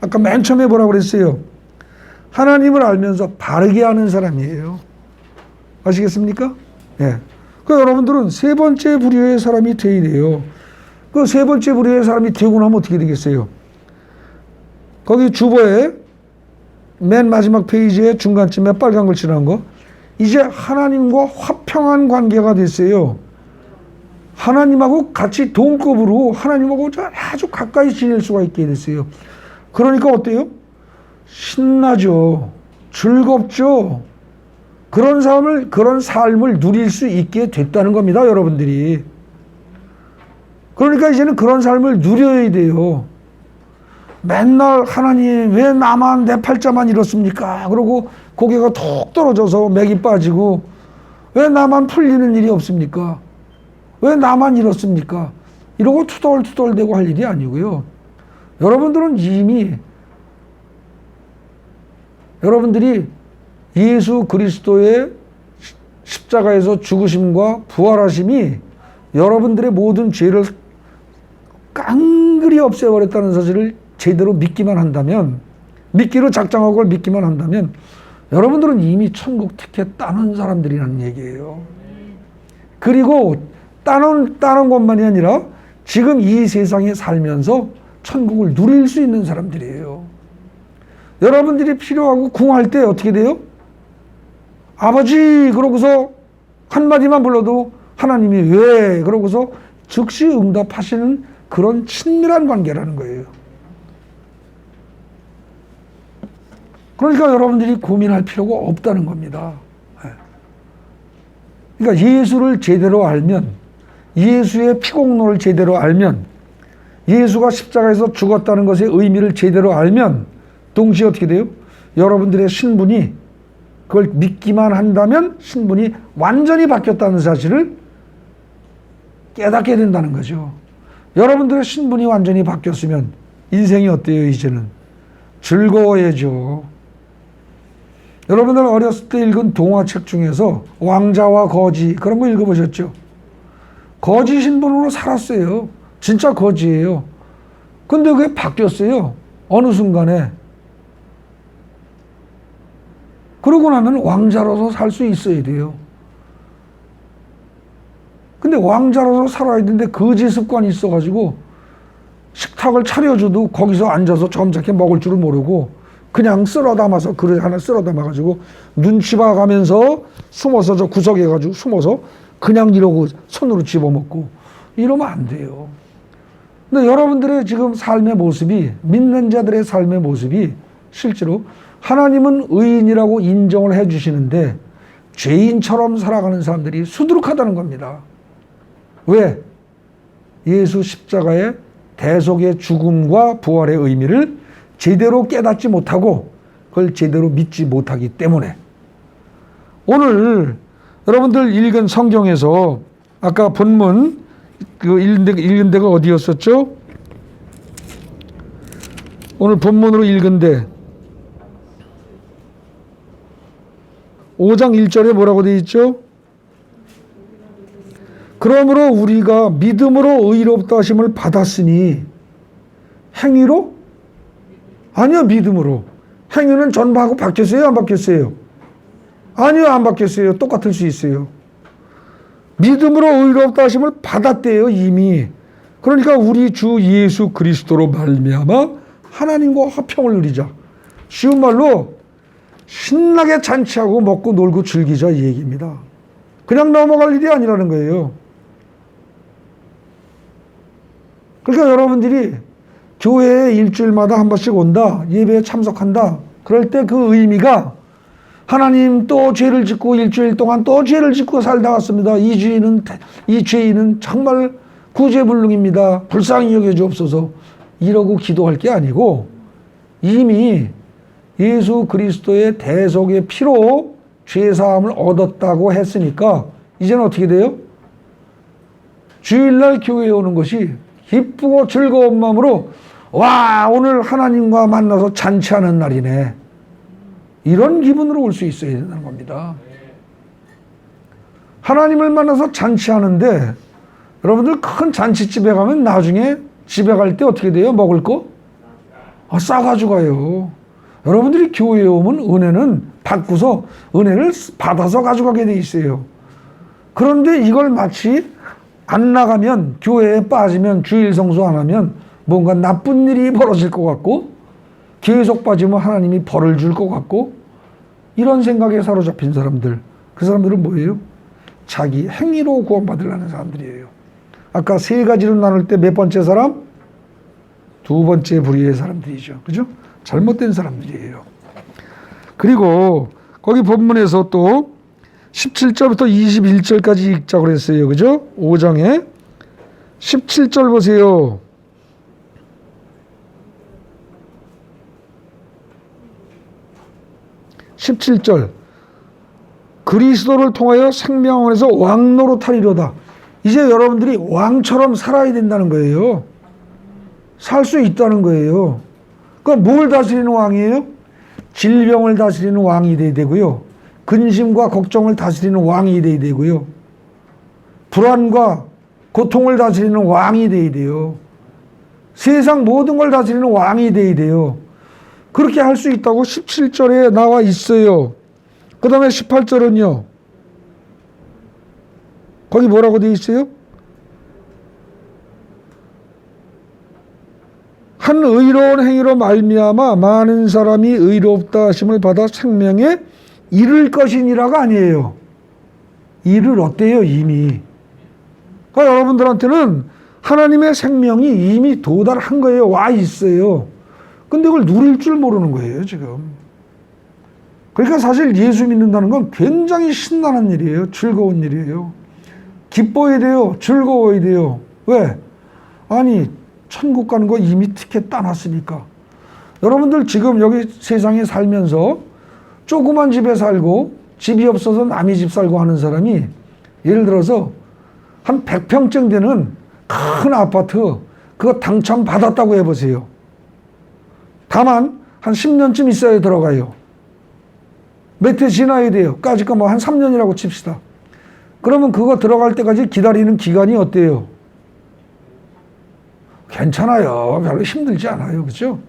아까 맨 처음에 뭐라고 그랬어요? 하나님을 알면서 바르게 아는 사람이에요. 아시겠습니까? 예. 그 여러분들은 세 번째 부류의 사람이 되어야 돼요. 그 세 번째 부류의 사람이 되고 나면 어떻게 되겠어요? 거기 주보에 맨 마지막 페이지에 중간쯤에 빨간 글 칠한 거, 이제 하나님과 화평한 관계가 됐어요. 하나님하고 같이 동급으로 하나님하고 아주 가까이 지낼 수가 있게 됐어요. 그러니까 어때요? 신나죠. 즐겁죠. 그런 삶을 누릴 수 있게 됐다는 겁니다, 여러분들이. 그러니까 이제는 그런 삶을 누려야 돼요. 맨날 하나님 왜 나만, 내 팔자만 이렇습니까? 그러고 고개가 톡 떨어져서 맥이 빠지고, 왜 나만 풀리는 일이 없습니까? 왜 나만 이렇습니까? 이러고 투덜투덜대고 할 일이 아니고요. 여러분들은 이미, 여러분들이 예수 그리스도의 십자가에서 죽으심과 부활하심이 여러분들의 모든 죄를 깡그리 없애버렸다는 사실을 제대로 믿기만 한다면, 믿기로 작정하고 그걸 믿기만 한다면 여러분들은 이미 천국 티켓 따는 사람들이라는 얘기예요. 그리고 따는 것만이 아니라 지금 이 세상에 살면서 천국을 누릴 수 있는 사람들이에요. 여러분들이 필요하고 궁할 때 어떻게 돼요? 아버지 그러고서 한마디만 불러도 하나님이 왜? 그러고서 즉시 응답하시는 그런 친밀한 관계라는 거예요. 그러니까 여러분들이 고민할 필요가 없다는 겁니다. 그러니까 예수를 제대로 알면, 예수의 피공로를 제대로 알면, 예수가 십자가에서 죽었다는 것의 의미를 제대로 알면 동시에 어떻게 돼요? 여러분들의 신분이, 그걸 믿기만 한다면 신분이 완전히 바뀌었다는 사실을 깨닫게 된다는 거죠. 여러분들의 신분이 완전히 바뀌었으면 인생이 어때요? 이제는 즐거워야죠. 여러분들 어렸을 때 읽은 동화책 중에서 왕자와 거지, 그런 거 읽어보셨죠? 거지 신분으로 살았어요. 진짜 거지예요. 근데 그게 바뀌었어요. 어느 순간에. 그러고 나면 왕자로서 살 수 있어야 돼요. 근데 왕자로서 살아야 되는데 거지 습관이 있어가지고 식탁을 차려줘도 거기서 앉아서 점잖게 먹을 줄을 모르고 그냥 쓸어 담아서, 그릇 하나 쓸어 담아가지고 눈치 봐가면서 숨어서, 저 구석에 가지고 숨어서 그냥 이러고 손으로 집어먹고 이러면 안 돼요. 근데 여러분들의 지금 삶의 모습이, 믿는 자들의 삶의 모습이 실제로 하나님은 의인이라고 인정을 해주시는데 죄인처럼 살아가는 사람들이 수두룩하다는 겁니다. 왜? 예수 십자가의 대속의 죽음과 부활의 의미를 제대로 깨닫지 못하고 그걸 제대로 믿지 못하기 때문에. 오늘 여러분들 읽은 성경에서 아까 본문 그 읽은 데가 어디였었죠? 오늘 본문으로 읽은데 5장 1절에 뭐라고 되어 있죠? 그러므로 우리가 믿음으로 의롭다 하심을 받았으니 행위로? 아니요, 믿음으로. 행위는 전부하고 바뀌었어요? 안 바뀌었어요? 아니요, 안 바뀌었어요. 똑같을 수 있어요. 믿음으로 의롭다 하심을 받았대요, 이미. 그러니까 우리 주 예수 그리스도로 말미암아 하나님과 화평을 누리자. 쉬운 말로 신나게 잔치하고 먹고 놀고 즐기자 이 얘기입니다. 그냥 넘어갈 일이 아니라는 거예요. 그러니까 여러분들이 교회에 일주일마다 한 번씩 온다, 예배에 참석한다. 그럴 때 그 의미가 하나님 또 죄를 짓고 일주일 동안 또 죄를 짓고 살다 왔습니다. 이 죄인은 정말 구제불능입니다. 불쌍히 여겨 주옵소서. 이러고 기도할 게 아니고 이미 예수 그리스도의 대속의 피로 죄사함을 얻었다고 했으니까 이제는 어떻게 돼요? 주일날 교회에 오는 것이 기쁘고 즐거운 마음으로 와, 오늘 하나님과 만나서 잔치하는 날이네. 이런 기분으로 올 수 있어야 된다는 겁니다. 하나님을 만나서 잔치하는데 여러분들 큰 잔치집에 가면 나중에 집에 갈 때 어떻게 돼요? 먹을 거? 싸가지고 가요. 여러분들이 교회에 오면 은혜는 받고서 은혜를 받아서 가져가게 돼 있어요. 그런데 이걸 마치 안 나가면, 교회에 빠지면, 주일 성수 안 하면 뭔가 나쁜 일이 벌어질 것 같고 계속 빠지면 하나님이 벌을 줄 것 같고 이런 생각에 사로잡힌 사람들, 그 사람들은 뭐예요? 자기 행위로 구원받으려는 사람들이에요. 아까 세 가지로 나눌 때 몇 번째 사람? 두 번째 부류의 사람들이죠. 그죠? 잘못된 사람들이에요. 그리고 거기 본문에서 또 17절부터 21절까지 읽자고 그랬어요. 그죠? 5장에 17절 보세요. 17절 그리스도를 통하여 생명원에서 왕노릇하리로다. 이제 여러분들이 왕처럼 살아야 된다는 거예요. 살 수 있다는 거예요. 그럼 뭘 다스리는 왕이에요? 질병을 다스리는 왕이 돼야 되고요. 근심과 걱정을 다스리는 왕이 돼야 되고요. 불안과 고통을 다스리는 왕이 돼야 돼요. 세상 모든 걸 다스리는 왕이 돼야 돼요. 그렇게 할 수 있다고 17절에 나와 있어요. 그 다음에 18절은요. 거기 뭐라고 되어 있어요? 한 의로운 행위로 말미암아 많은 사람이 의롭다 하심을 받아 생명에 이를 것이니라가 아니에요. 이를 얻대요 이미. 그러니까 여러분들한테는 하나님의 생명이 이미 도달한 거예요. 와 있어요. 근데 그걸 누릴 줄 모르는 거예요 지금. 그러니까 사실 예수 믿는다는 건 굉장히 신나는 일이에요. 즐거운 일이에요. 기뻐야 돼요. 즐거워야 돼요. 왜? 아니 천국 가는 거 이미 티켓 따놨으니까. 여러분들 지금 여기 세상에 살면서 조그만 집에 살고 집이 없어서 남의 집 살고 하는 사람이 예를 들어서 한 100평쯤 되는 큰 아파트 그거 당첨 받았다고 해보세요. 다만 한 10년쯤 있어야 들어가요. 몇 해 지나야 돼요. 까짓거 뭐 한 3년이라고 칩시다. 그러면 그거 들어갈 때까지 기다리는 기간이 어때요? 괜찮아요. 별로 힘들지 않아요. 그렇죠?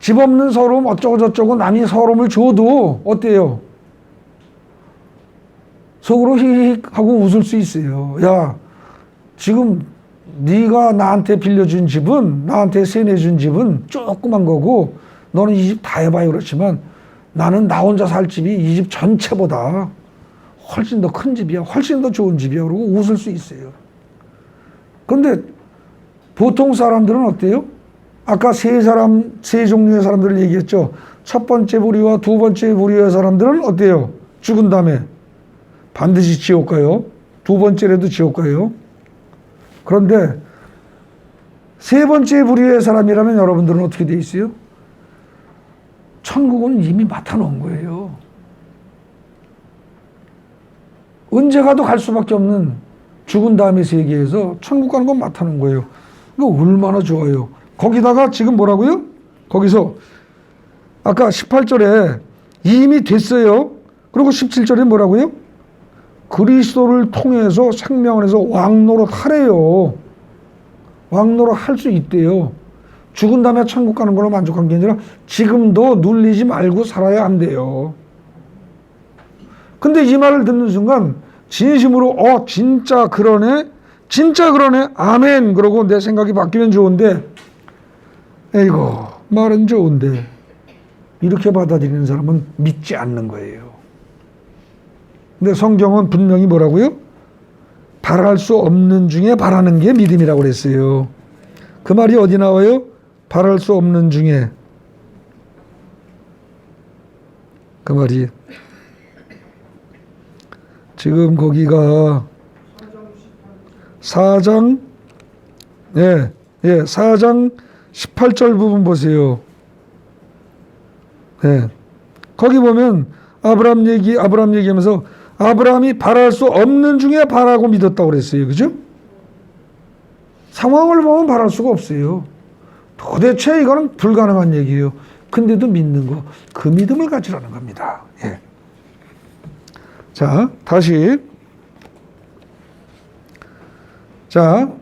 집 없는 서러움 어쩌고 저쩌고 남이 서러움을 줘도 어때요? 속으로 히익 하고 웃을 수 있어요. 야, 지금 네가 나한테 빌려준 집은, 나한테 세내준 집은 조그만 거고 너는 이 집 다 해봐요. 그렇지만 나는 나 혼자 살 집이 이 집 전체보다 훨씬 더 큰 집이야. 훨씬 더 좋은 집이야. 그러고 웃을 수 있어요. 그런데 보통 사람들은 어때요? 아까 세 종류의 사람들을 얘기했죠. 첫 번째 부류와 두 번째 부류의 사람들은 어때요? 죽은 다음에 반드시 지옥 가요. 두 번째라도 지옥 가요. 그런데 세 번째 부류의 사람이라면 여러분들은 어떻게 돼 있어요? 천국은 이미 맡아놓은 거예요. 언제 가도 갈 수밖에 없는 죽은 다음의 세계에서 천국 가는 건 맡아놓은 거예요. 이거 얼마나 좋아요. 거기다가 지금 뭐라고요? 거기서 아까 18절에 이미 됐어요. 그리고 17절에 뭐라고요? 그리스도를 통해서 생명원에서 왕노릇 하래요. 왕노릇 할 수 있대요. 죽은 다음에 천국 가는 걸로 만족한 게 아니라 지금도 눌리지 말고 살아야 한대요. 근데 이 말을 듣는 순간 진심으로 진짜 그러네. 진짜 그러네. 아멘. 그러고 내 생각이 바뀌면 좋은데, 에이고, 말은 좋은데, 이렇게 받아들이는 사람은 믿지 않는 거예요. 근데 성경은 분명히 뭐라고요? 바랄 수 없는 중에 바라는 게 믿음이라고 그랬어요. 그 말이 어디 나와요? 바랄 수 없는 중에. 그 말이 지금 거기가 4장 18절 부분 보세요. 거기 보면 아브라함 얘기하면서 아브라함이 바랄 수 없는 중에 바라고 믿었다고 그랬어요. 그죠? 상황을 보면 바랄 수가 없어요. 도대체 이거는 불가능한 얘기예요. 근데도 믿는 거, 그 믿음을 가지라는 겁니다. 자, 다시. 자,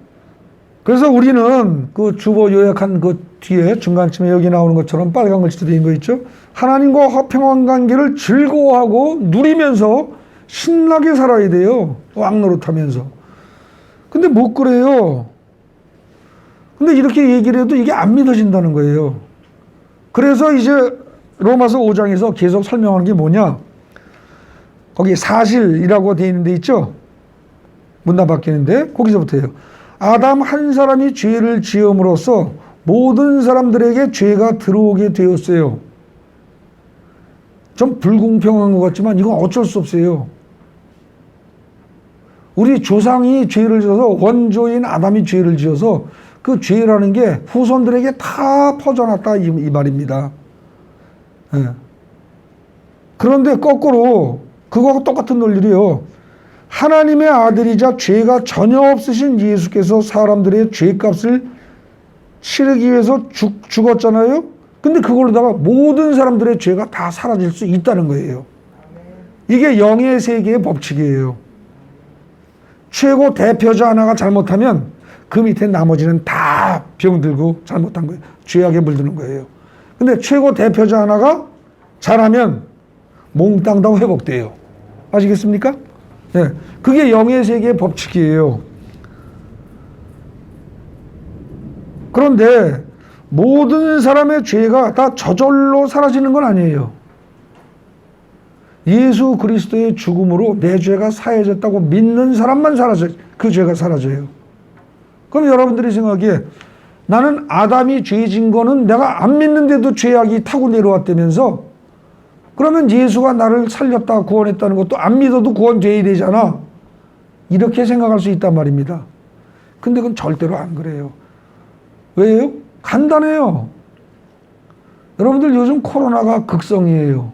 그래서 우리는 그 주보 요약한 그 뒤에 중간쯤에 여기 나오는 것처럼 빨간 글씨로 되어 있는 거 있죠? 하나님과 화평한 관계를 즐거워하고 누리면서 신나게 살아야 돼요. 왕노릇하면서. 근데 못 그래요. 근데 이렇게 얘기를 해도 이게 안 믿어진다는 거예요. 그래서 이제 로마서 5장에서 계속 설명하는 게 뭐냐? 거기 사실이라고 되어 있는 데 있죠? 문단 바뀌는데 거기서부터예요. 아담 한 사람이 죄를 지음으로써 모든 사람들에게 죄가 들어오게 되었어요. 좀 불공평한 것 같지만 이건 어쩔 수 없어요. 우리 조상이 죄를 지어서 원조인 아담이 죄를 지어서 그 죄라는 게 후손들에게 다 퍼져났다 이 말입니다. 그런데 거꾸로 그거하고 똑같은 논리로요. 하나님의 아들이자 죄가 전혀 없으신 예수께서 사람들의 죄값을 치르기 위해서 죽었잖아요. 근데 그걸로다가 모든 사람들의 죄가 다 사라질 수 있다는 거예요. 이게 영의 세계의 법칙이에요. 최고 대표자 하나가 잘못하면 그 밑에 나머지는 다 병들고 잘못한 거예요. 죄악에 물드는 거예요. 근데 최고 대표자 하나가 잘하면 몽땅 다 회복돼요. 아시겠습니까? 그게 영의 세계의 법칙이에요. 그런데 모든 사람의 죄가 다 저절로 사라지는 건 아니에요. 예수 그리스도의 죽음으로 내 죄가 사해졌다고 믿는 사람만 그 죄가 사라져요. 그럼 여러분들이 생각하기에 나는 아담이 죄진 거는 내가 안 믿는데도 죄악이 타고 내려왔다면서 그러면 예수가 나를 살렸다 구원했다는 것도 안 믿어도 구원돼야 되잖아. 이렇게 생각할 수 있단 말입니다. 근데 그건 절대로 안 그래요. 왜요? 간단해요. 여러분들 요즘 코로나가 극성이에요.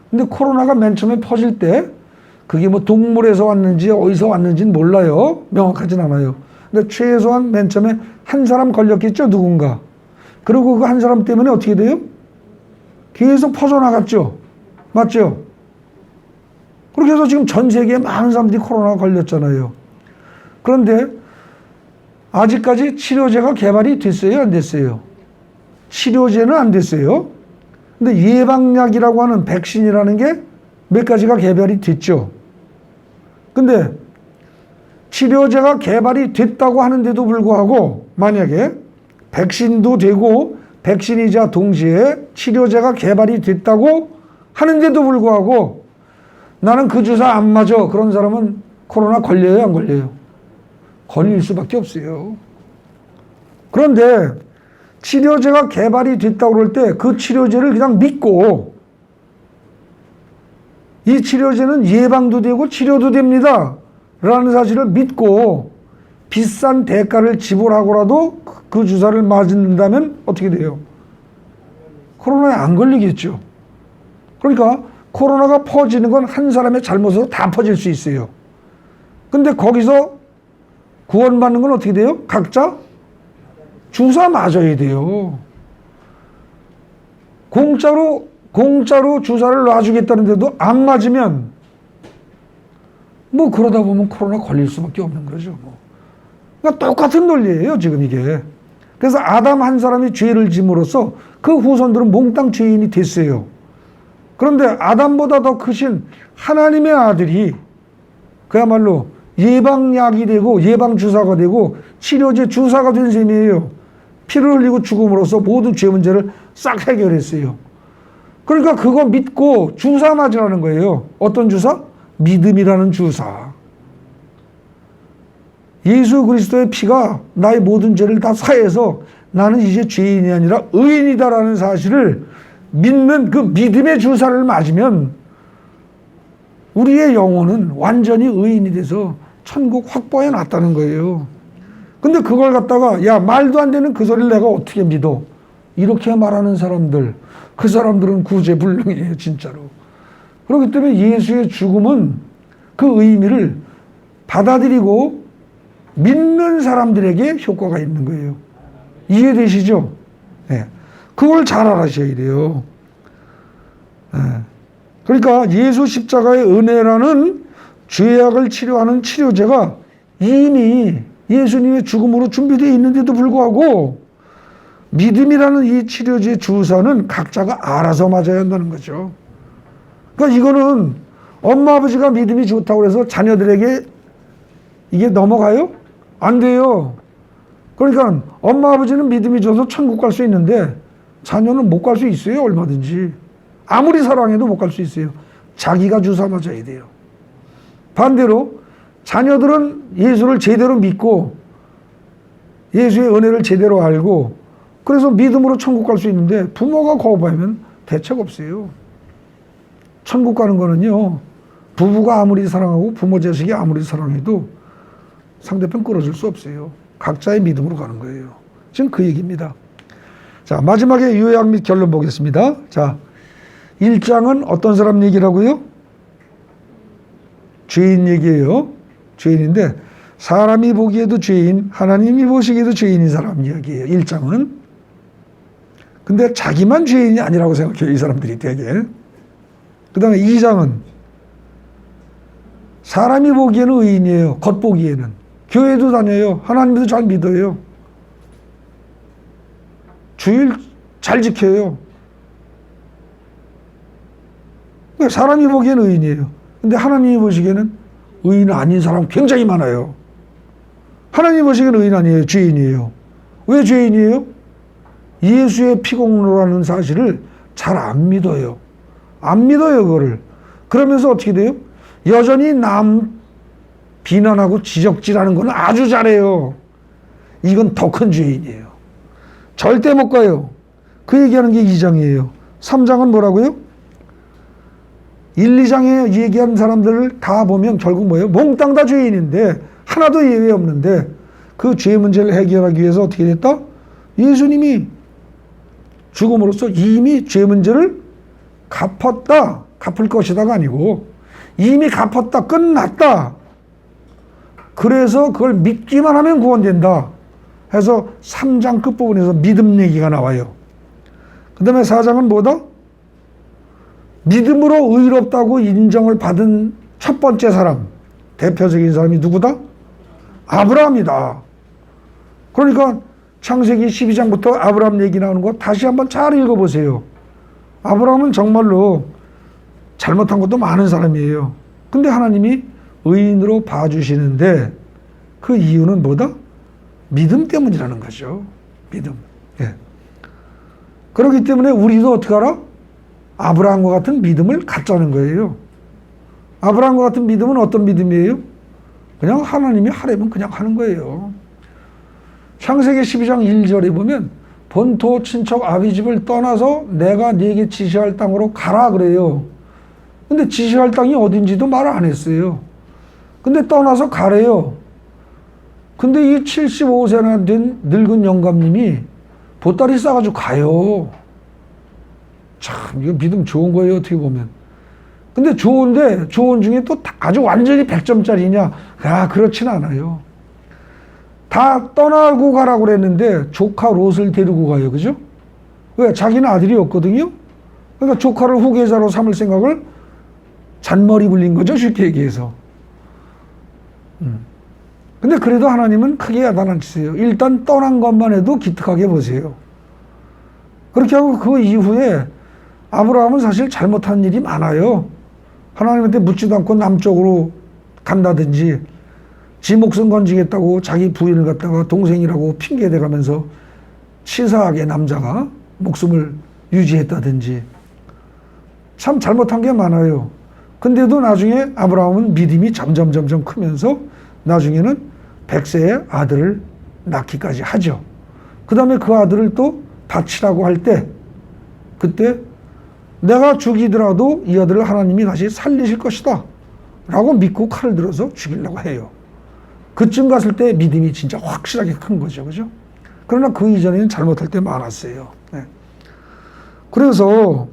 근데 코로나가 맨 처음에 퍼질 때 그게 뭐 동물에서 왔는지 어디서 왔는지는 몰라요. 명확하진 않아요. 근데 최소한 맨 처음에 한 사람 걸렸겠죠, 누군가. 그리고 그 한 사람 때문에 어떻게 돼요? 계속 퍼져나갔죠. 맞죠? 그렇게 해서 지금 전 세계에 많은 사람들이 코로나가 걸렸잖아요. 그런데 아직까지 치료제가 개발이 됐어요, 안 됐어요? 치료제는 안 됐어요. 근데 예방약이라고 하는 백신이라는 게 몇 가지가 개발이 됐죠. 근데 치료제가 개발이 됐다고 하는데도 불구하고 만약에 백신도 되고 백신이자 동시에 치료제가 개발이 됐다고 하는데도 불구하고 나는 그 주사 안 맞아. 그런 사람은 코로나 걸려요, 안 걸려요? 걸릴 수밖에 없어요. 그런데 치료제가 개발이 됐다고 그럴 때 그 치료제를 그냥 믿고 이 치료제는 예방도 되고 치료도 됩니다 라는 사실을 믿고 비싼 대가를 지불하고라도 그 주사를 맞는다면 어떻게 돼요? 코로나에 안 걸리겠죠. 그러니까 코로나가 퍼지는 건 한 사람의 잘못으로 다 퍼질 수 있어요. 근데 거기서 구원받는 건 어떻게 돼요? 각자 주사 맞아야 돼요. 공짜로 주사를 놔주겠다는데도 안 맞으면 뭐 그러다 보면 코로나 걸릴 수밖에 없는 거죠. 그러니까 똑같은 논리예요, 지금 이게. 그래서 아담 한 사람이 죄를 짐으로써 그 후손들은 몽땅 죄인이 됐어요. 그런데 아담보다 더 크신 하나님의 아들이 그야말로 예방약이 되고 예방주사가 되고 치료제 주사가 된 셈이에요. 피를 흘리고 죽음으로써 모든 죄 문제를 싹 해결했어요. 그러니까 그거 믿고 주사 맞으라는 거예요. 어떤 주사? 믿음이라는 주사. 예수 그리스도의 피가 나의 모든 죄를 다 사해서 나는 이제 죄인이 아니라 의인이다라는 사실을 믿는 그 믿음의 주사를 맞으면 우리의 영혼은 완전히 의인이 돼서 천국 확보해 놨다는 거예요. 근데 그걸 갖다가 야 말도 안 되는 그 소리를 내가 어떻게 믿어? 이렇게 말하는 사람들, 그 사람들은 구제불능이에요, 진짜로. 그렇기 때문에 예수의 죽음은 그 의미를 받아들이고 믿는 사람들에게 효과가 있는 거예요. 이해되시죠? 네. 그걸 잘 알아셔야 돼요. 네. 그러니까 예수 십자가의 은혜라는 죄악을 치료하는 치료제가 이미 예수님의 죽음으로 준비되어 있는데도 불구하고 믿음이라는 이 치료제 주사는 각자가 알아서 맞아야 한다는 거죠. 그러니까 이거는 엄마 아버지가 믿음이 좋다고 해서 자녀들에게 이게 넘어가요? 안 돼요. 그러니까 엄마 아버지는 믿음이 좋아서 천국 갈 수 있는데 자녀는 못 갈 수 있어요. 얼마든지. 아무리 사랑해도 못 갈 수 있어요. 자기가 주사 맞아야 돼요. 반대로 자녀들은 예수를 제대로 믿고 예수의 은혜를 제대로 알고 그래서 믿음으로 천국 갈 수 있는데 부모가 거부하면 대책 없어요. 천국 가는 거는요. 부부가 아무리 사랑하고 부모 자식이 아무리 사랑해도 상대편 끌어줄 수 없어요. 각자의 믿음으로 가는 거예요. 지금 그 얘기입니다. 자, 마지막에 요약 및 결론 보겠습니다. 자, 1장은 어떤 사람 얘기라고요? 죄인 얘기예요. 죄인인데 사람이 보기에도 죄인, 하나님이 보시기에도 죄인인 사람 이야기예요. 1장은. 근데 자기만 죄인이 아니라고 생각해요. 이 사람들이 되게. 그 다음에 2장은 사람이 보기에는 의인이에요. 겉보기에는. 교회도 다녀요. 하나님도 잘 믿어요. 주일 잘 지켜요. 사람이 보기에는 의인이에요. 근데 하나님이 보시기에는 의인 아닌 사람 굉장히 많아요. 하나님 보시기에는 의인 아니에요. 죄인이에요. 왜 죄인이에요? 예수의 피공로라는 사실을 잘 안 믿어요. 안 믿어요, 그거를. 그러면서 어떻게 돼요? 여전히 남 비난하고 지적질하는 건 아주 잘해요. 이건 더 큰 죄인이에요. 절대 못 가요. 그 얘기하는 게 2장이에요. 3장은 뭐라고요? 1, 2장에 얘기한 사람들을 다 보면 결국 뭐예요? 몽땅 다 죄인인데 하나도 예외 없는데 그 죄 문제를 해결하기 위해서 어떻게 됐다? 예수님이 죽음으로써 이미 죄 문제를 갚았다. 갚을 것이다가 아니고 이미 갚았다. 끝났다. 그래서 그걸 믿기만 하면 구원된다. 해서 3장 끝부분에서 믿음 얘기가 나와요. 그 다음에 4장은 뭐다? 믿음으로 의롭다고 인정을 받은 첫 번째 사람, 대표적인 사람이 누구다? 아브라함이다. 그러니까 창세기 12장부터 아브라함 얘기 나오는 거 다시 한번 잘 읽어보세요. 아브라함은 정말로 잘못한 것도 많은 사람이에요. 근데 하나님이 의인으로 봐주시는데 그 이유는 뭐다? 믿음 때문이라는 거죠. 믿음. 예. 그렇기 때문에 우리도 어떻게 알아? 아브라함과 같은 믿음을 갖자는 거예요. 아브라함과 같은 믿음은 어떤 믿음이에요? 그냥 하나님이 하려면 그냥 하는 거예요. 창세기 12장 1절에 보면 본토 친척 아비 집을 떠나서 내가 네게 지시할 땅으로 가라 그래요. 근데 지시할 땅이 어딘지도 말 안 했어요. 근데 떠나서 가래요. 근데 이 75세나 된 늙은 영감님이 보따리 싸가지고 가요. 참, 이거 믿음 좋은 거예요, 어떻게 보면. 근데 좋은데, 좋은 중에 또 아주 완전히 100점짜리냐? 아, 그렇진 않아요. 다 떠나고 가라고 그랬는데, 조카 롯을 데리고 가요, 그죠? 왜? 자기는 아들이 없거든요? 그러니까 조카를 후계자로 삼을 생각을 잔머리 굴린 거죠, 쉽게 얘기해서. 근데 그래도 하나님은 크게 야단치세요. 일단 떠난 것만 해도 기특하게 보세요. 그렇게 하고 그 이후에 아브라함은 사실 잘못한 일이 많아요. 하나님한테 묻지도 않고 남쪽으로 간다든지 지 목숨 건지겠다고 자기 부인을 갖다가 동생이라고 핑계대가면서 치사하게 남자가 목숨을 유지했다든지 참 잘못한 게 많아요. 근데도 나중에 아브라함은 믿음이 점점 크면서 나중에는 100세의 아들을 낳기까지 하죠. 그 다음에 그 아들을 또 바치라고 할 때 그때 내가 죽이더라도 이 아들을 하나님이 다시 살리실 것이다 라고 믿고 칼을 들어서 죽이려고 해요. 그쯤 갔을 때 믿음이 진짜 확실하게 큰 거죠. 그죠? 그러나 그 이전에는 잘못할 때 많았어요. 네. 그래서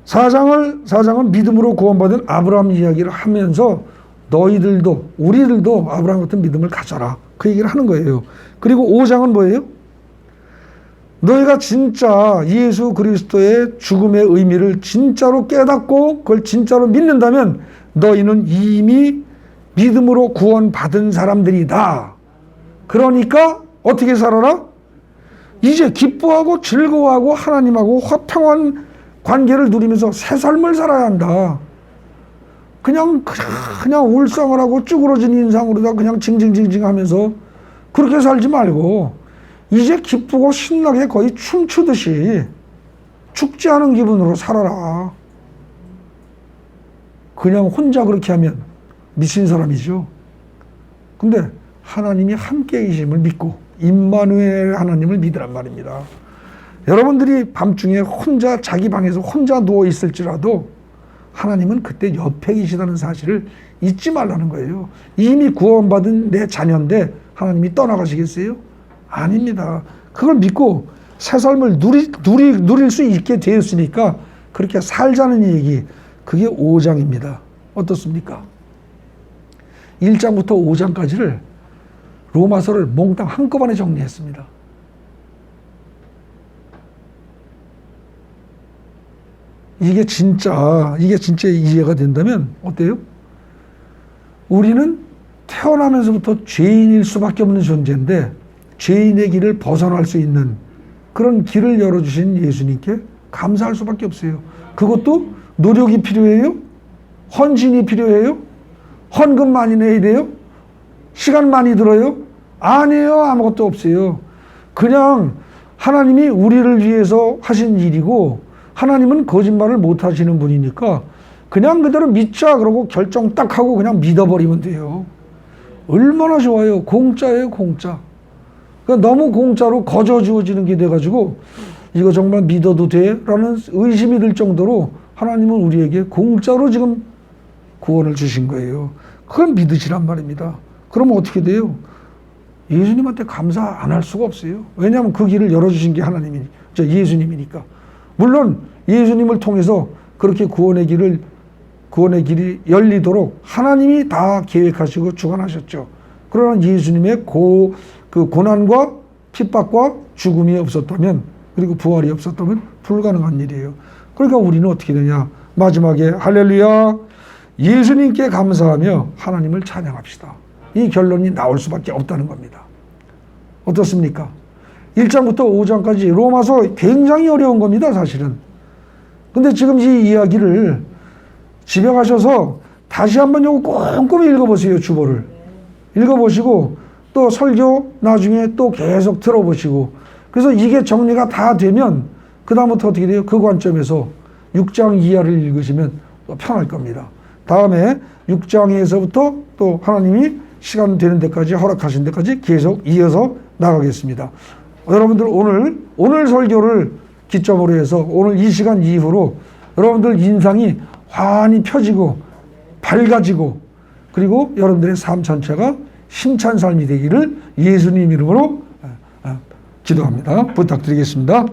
사장은 믿음으로 구원받은 아브라함 이야기를 하면서 너희들도 우리들도 아브라함 같은 믿음을 가져라 그 얘기를 하는 거예요. 그리고 5장은 뭐예요? 너희가 진짜 예수 그리스도의 죽음의 의미를 진짜로 깨닫고 그걸 진짜로 믿는다면 너희는 이미 믿음으로 구원받은 사람들이다. 그러니까 어떻게 살아라? 이제 기뻐하고 즐거워하고 하나님하고 화평한 관계를 누리면서 새 삶을 살아야 한다. 그냥 울상을 하고 쭈그러진 인상으로다 그냥 징징징징 하면서 그렇게 살지 말고 이제 기쁘고 신나게 거의 춤추듯이 죽지 않은 기분으로 살아라. 그냥 혼자 그렇게 하면 미친 사람이죠. 근데 하나님이 함께 계심을 믿고 임마누엘 하나님을 믿으란 말입니다. 여러분들이 밤중에 혼자 자기 방에서 혼자 누워 있을지라도 하나님은 그때 옆에 계시다는 사실을 잊지 말라는 거예요. 이미 구원받은 내 자녀인데 하나님이 떠나가시겠어요? 아닙니다. 그걸 믿고 새 삶을 누릴 수 있게 되었으니까 그렇게 살자는 얘기, 그게 5장입니다. 어떻습니까? 1장부터 5장까지를 로마서를 몽땅 한꺼번에 정리했습니다. 이게 진짜 이해가 된다면 어때요? 우리는 태어나면서부터 죄인일 수밖에 없는 존재인데 죄인의 길을 벗어날 수 있는 그런 길을 열어주신 예수님께 감사할 수밖에 없어요. 그것도 노력이 필요해요? 헌신이 필요해요? 헌금 많이 내야 돼요? 시간 많이 들어요? 아니에요. 아무것도 없어요. 그냥 하나님이 우리를 위해서 하신 일이고 하나님은 거짓말을 못 하시는 분이니까 그냥 그대로 믿자 그러고 결정 딱 하고 그냥 믿어버리면 돼요. 얼마나 좋아요. 공짜예요. 공짜. 그러니까 너무 공짜로 거저 주어지는 게 돼가지고 이거 정말 믿어도 돼? 라는 의심이 들 정도로 하나님은 우리에게 공짜로 지금 구원을 주신 거예요. 그걸 믿으시란 말입니다. 그러면 어떻게 돼요? 예수님한테 감사 안 할 수가 없어요. 왜냐하면 그 길을 열어주신 게 예수님이니까. 물론 예수님을 통해서 그렇게 구원의 길이 열리도록 하나님이 다 계획하시고 주관하셨죠. 그러나 예수님의 그 고난과 핍박과 죽음이 없었다면 그리고 부활이 없었다면 불가능한 일이에요. 그러니까 우리는 어떻게 되냐? 마지막에 할렐루야 예수님께 감사하며 하나님을 찬양합시다. 이 결론이 나올 수밖에 없다는 겁니다. 어떻습니까? 1장부터 5장까지 로마서 굉장히 어려운 겁니다, 사실은. 근데 지금 이 이야기를 집에 가셔서 다시 한번 요거 꼼꼼히 읽어보세요, 주보를. 읽어보시고 또 설교 나중에 또 계속 들어보시고 그래서 이게 정리가 다 되면 그 다음부터 어떻게 돼요? 그 관점에서 6장 이하를 읽으시면 편할 겁니다. 다음에 6장에서부터 또 하나님이 시간 되는 데까지 허락하신 데까지 계속 이어서 나가겠습니다. 여러분들 오늘 설교를 기점으로 해서 오늘 이 시간 이후로 여러분들 인상이 환히 펴지고 밝아지고 그리고 여러분들의 삶 전체가 힘찬 삶이 되기를 예수님 이름으로 기도합니다. 부탁드리겠습니다.